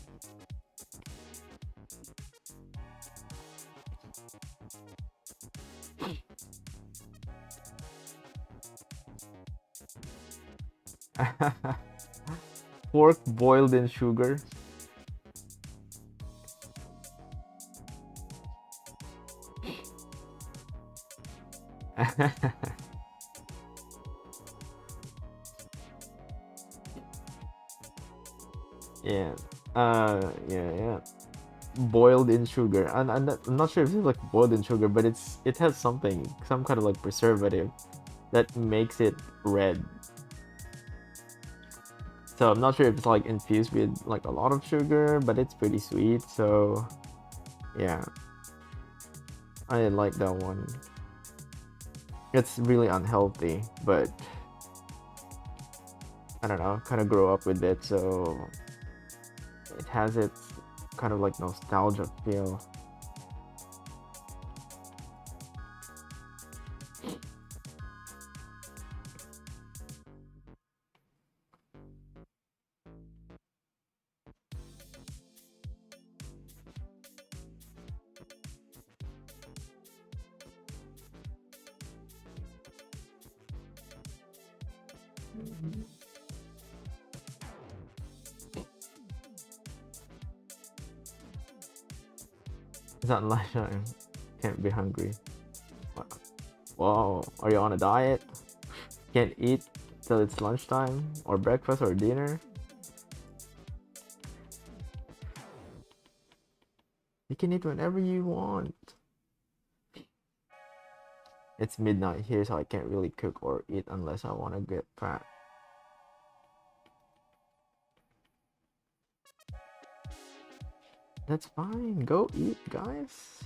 Pork boiled in sugar. Yeah. Yeah. Boiled in sugar. And I'm not sure if it's like boiled in sugar, but it has something, some kind of like preservative that makes it red. So I'm not sure if it's like infused with like a lot of sugar, but it's pretty sweet. So yeah, I like that one. It's really unhealthy, but I don't know, kind of grow up with it, so it has its kind of like nostalgia feel. It's not lunchtime. Can't be hungry. Whoa, are you on a diet? Can't eat till it's lunchtime or breakfast or dinner? You can eat whenever you want. It's midnight here, so I can't really cook or eat unless I want to get fat. That's fine. Go eat, guys.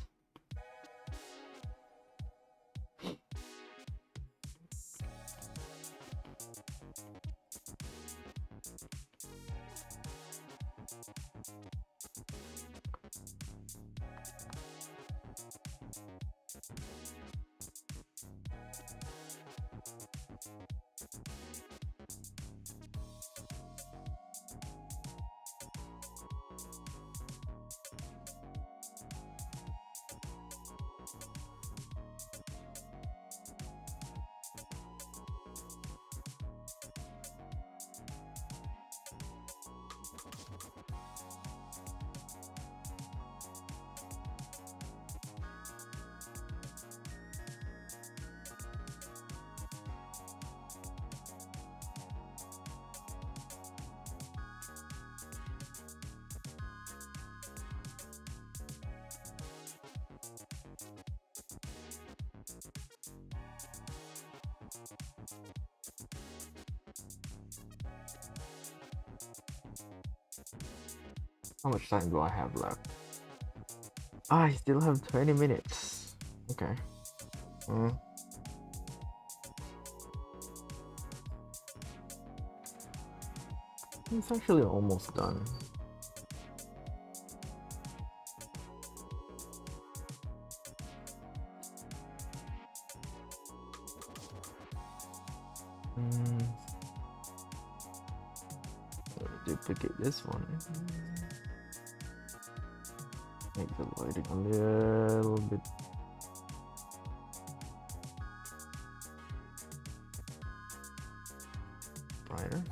How much time do I have left? I still have 20 minutes. Okay. It's actually almost done. Duplicate this one. Make the lighting a little bit brighter.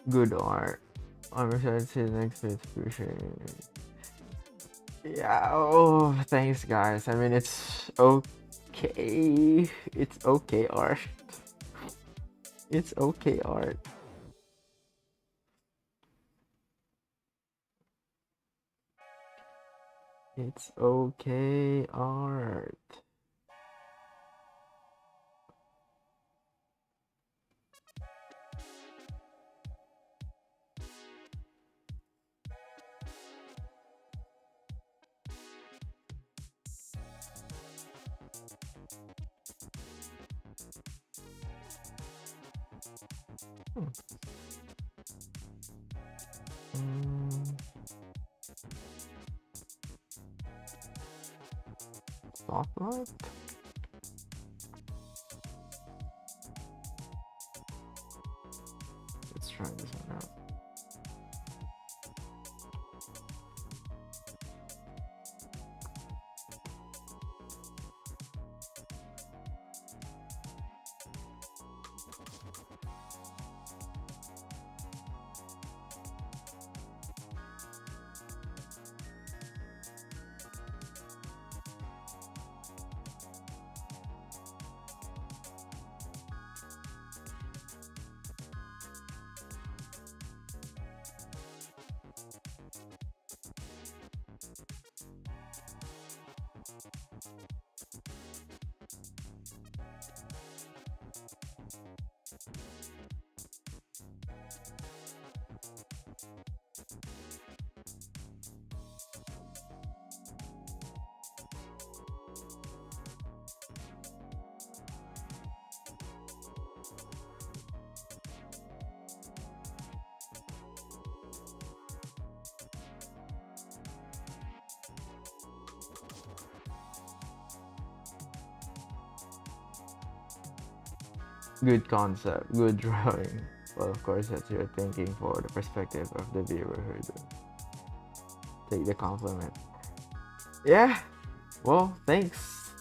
Good art. I'm excited to see the next video. Appreciate it. Yeah, oh, thanks guys. I mean, it's okay. It's okay art. It's okay art. It's okay art. Soft light? Let's try this one out. Good concept, good drawing. Well, of course, that's your thinking for the perspective of the viewer who take the compliment. Yeah. Well, thanks.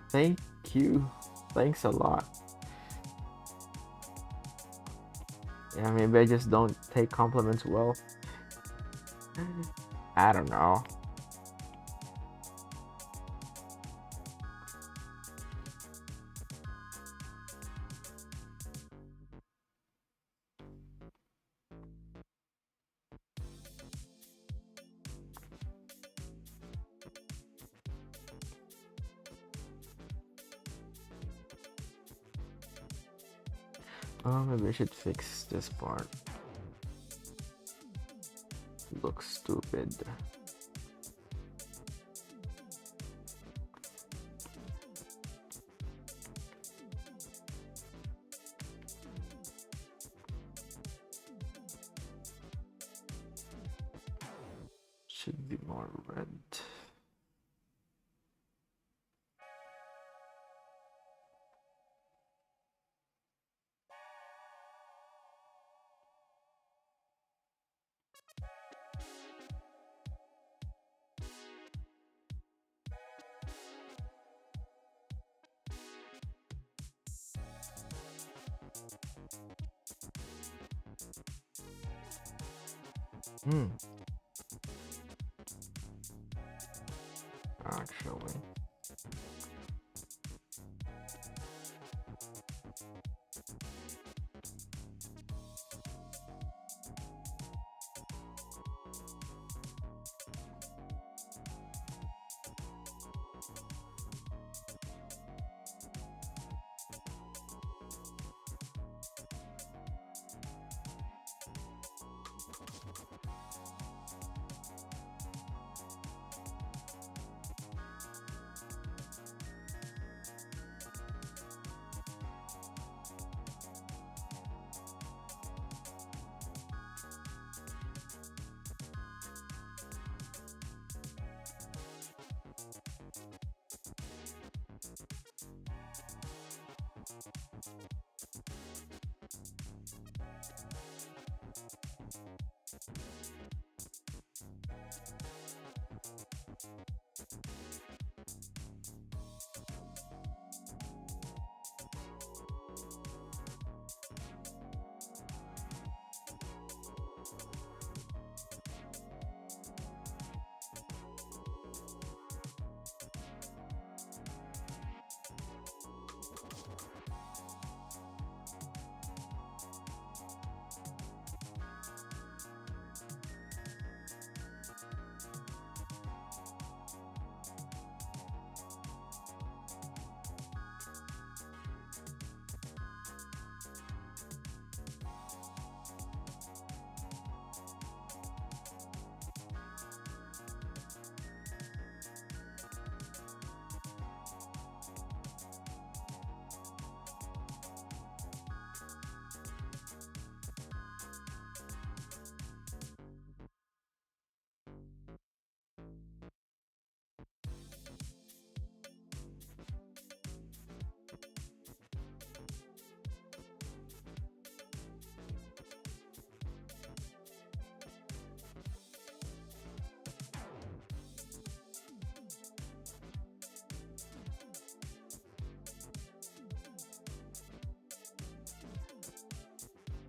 Thank you. Thanks a lot. Yeah, maybe I just don't take compliments well. I don't know. Oh, maybe I should fix this part. Looks stupid. Should be more red. Hmm. Actually.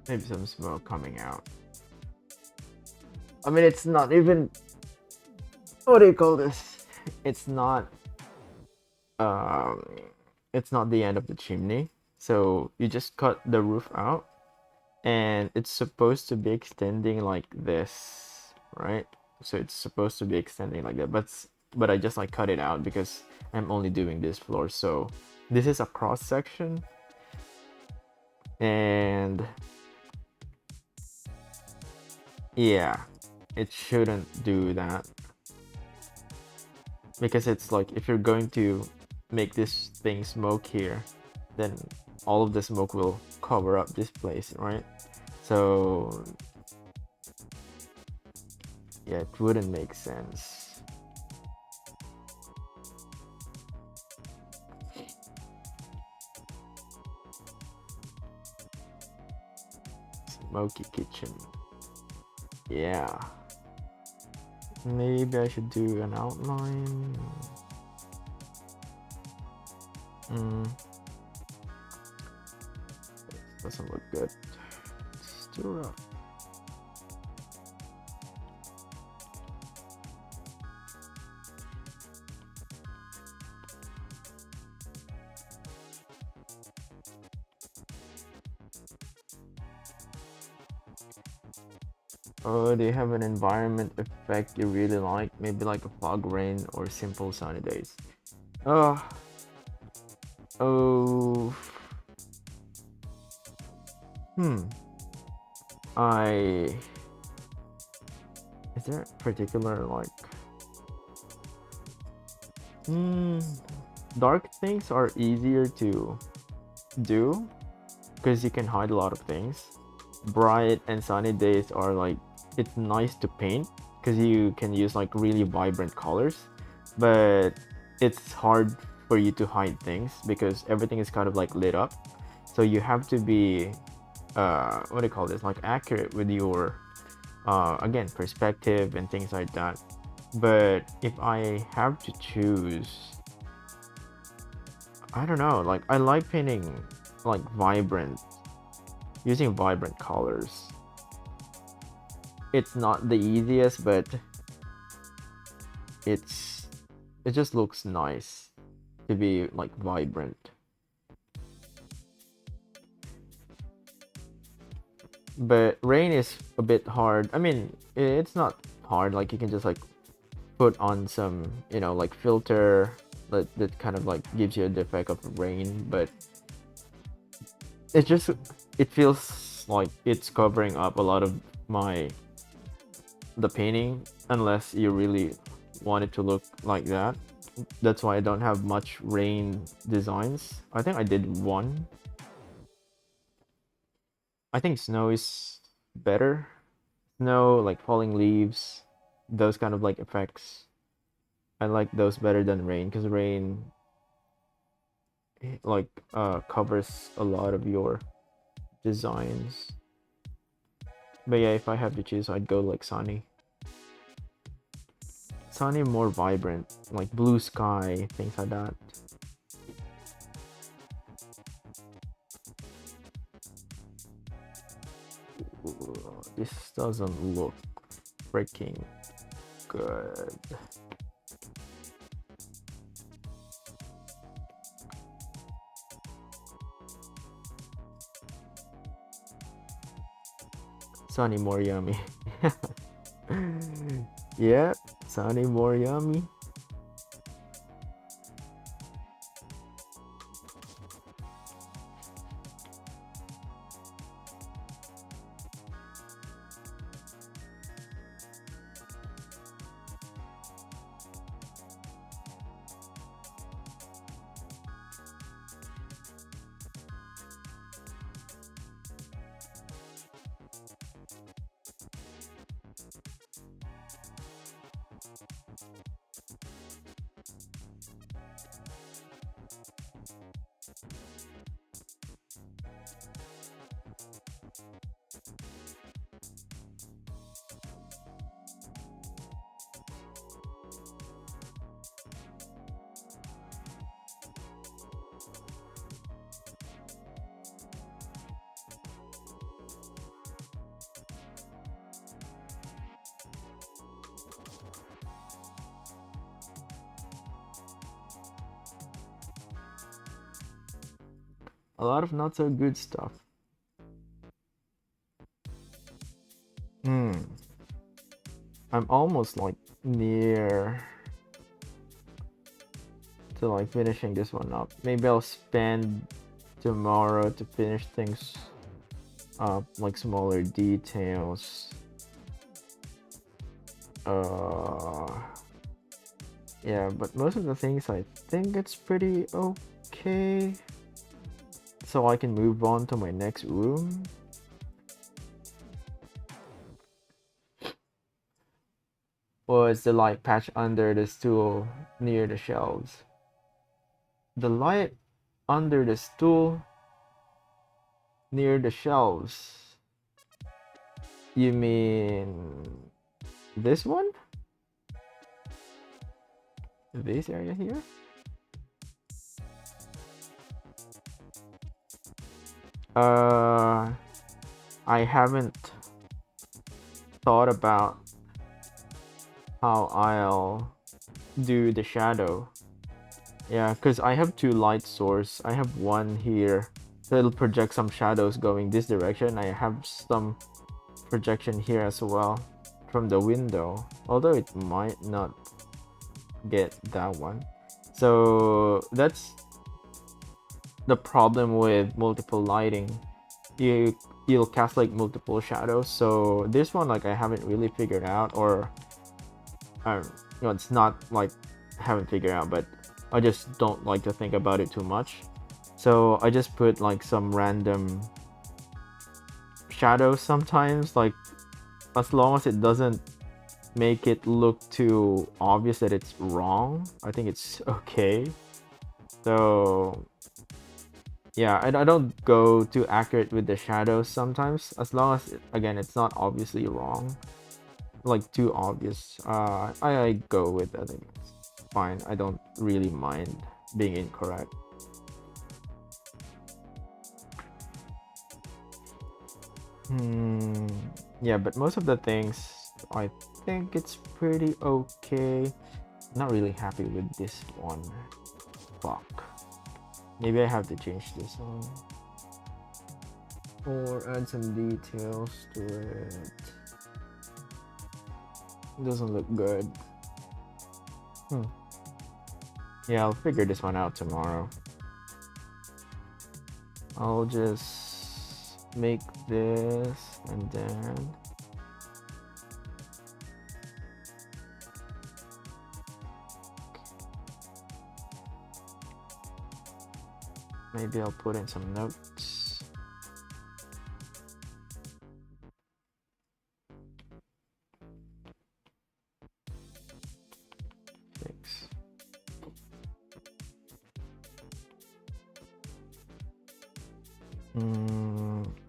Maybe some smoke coming out. I mean, it's not even. What do you call this? It's not. Um, it's not the end of the chimney. So you just cut the roof out, and it's supposed to be extending like this, right? So it's supposed to be extending like that, but I just like cut it out because I'm only doing this floor. So this is a cross section, and yeah, it shouldn't do that because it's like if you're going to make this thing smoke here, then all of the smoke will cover up this place, right? So yeah, it wouldn't make sense. Smoky kitchen. Yeah. Maybe I should do an outline. Mm, doesn't look good. It's too rough. Oh, do you have an environment effect you really like? Maybe like a fog rain or simple sunny days. Oh, oh, hmm. I is there a particular like hmm dark things are easier to do because you can hide a lot of things. Bright and sunny days are like it's nice to paint because you can use like really vibrant colors, but it's hard for you to hide things because everything is kind of like lit up. So you have to be what do you call this? Like accurate with your again perspective and things like that. But if I have to choose, I don't know. Like I like painting like vibrant using vibrant colors. It's not the easiest, but it's it just looks nice to be like vibrant. But rain is a bit hard. I mean, it's not hard. Like you can just like put on some, like filter that kind of like gives you the effect of rain, but it just it feels like it's covering up a lot of my the painting unless you really want it to look like that. That's why I don't have much rain designs. I think I did one. I think snow is better. Snow, like falling leaves, those kind of like effects. I like those better than rain because rain like covers a lot of your designs. But yeah, if I have to choose, I'd go like sunny. Sunny more vibrant, like blue sky, things like that. Ooh, this doesn't look freaking good. Sunny more yummy. Yeah, sunny more yummy. A lot of not so good stuff. Hmm. I'm almost like near to like finishing this one up. Maybe I'll spend tomorrow to finish things up, like smaller details. Uh, yeah, but most of the things I think it's pretty okay. So I can move on to my next room. Was the light patch under the stool near the shelves? The light under the stool near the shelves. You mean this one? This area here? Uh, I haven't thought about how I'll do the shadow. Yeah, because I have two light source. I have one here that'll project some shadows going this direction. I have some projection here as well from the window, although it might not get that one. So that's the problem with multiple lighting. You'll cast like multiple shadows. So this one, like, I haven't really figured out, or it's not like I haven't figured out, but I just don't like to think about it too much. So I just put like some random shadows sometimes, like, as long as it doesn't make it look too obvious that it's wrong, I think it's okay. So yeah, I don't go too accurate with the shadows sometimes, as long as again it's not obviously wrong, like too obvious. I go with, I think it's fine. I don't really mind being incorrect. Yeah, but most of the things I think it's pretty okay. Not really happy with this one. Fuck. Maybe I have to change this one. Or add some details to it. It doesn't look good. Yeah, I'll figure this one out tomorrow. I'll just make this and then maybe I'll put in some notes. Fix.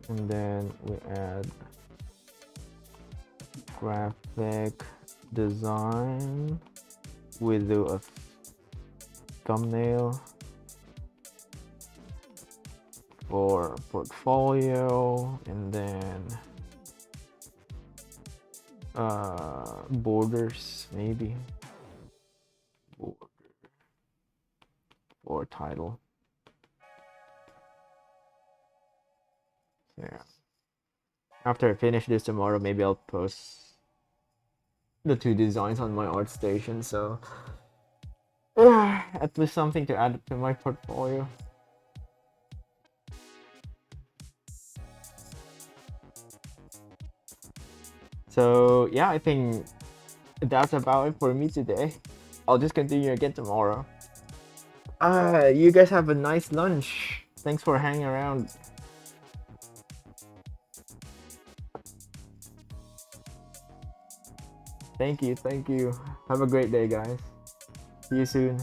And then we add graphic design. We do a thumbnail for portfolio, and then borders maybe, border or title. Yeah. After I finish this tomorrow, maybe I'll post the two designs on my ArtStation, so at least something to add to my portfolio. So yeah, I think that's about it for me today. I'll just continue again tomorrow. You guys have a nice lunch. Thanks for hanging around. Thank you, thank you. Have a great day, guys. See you soon.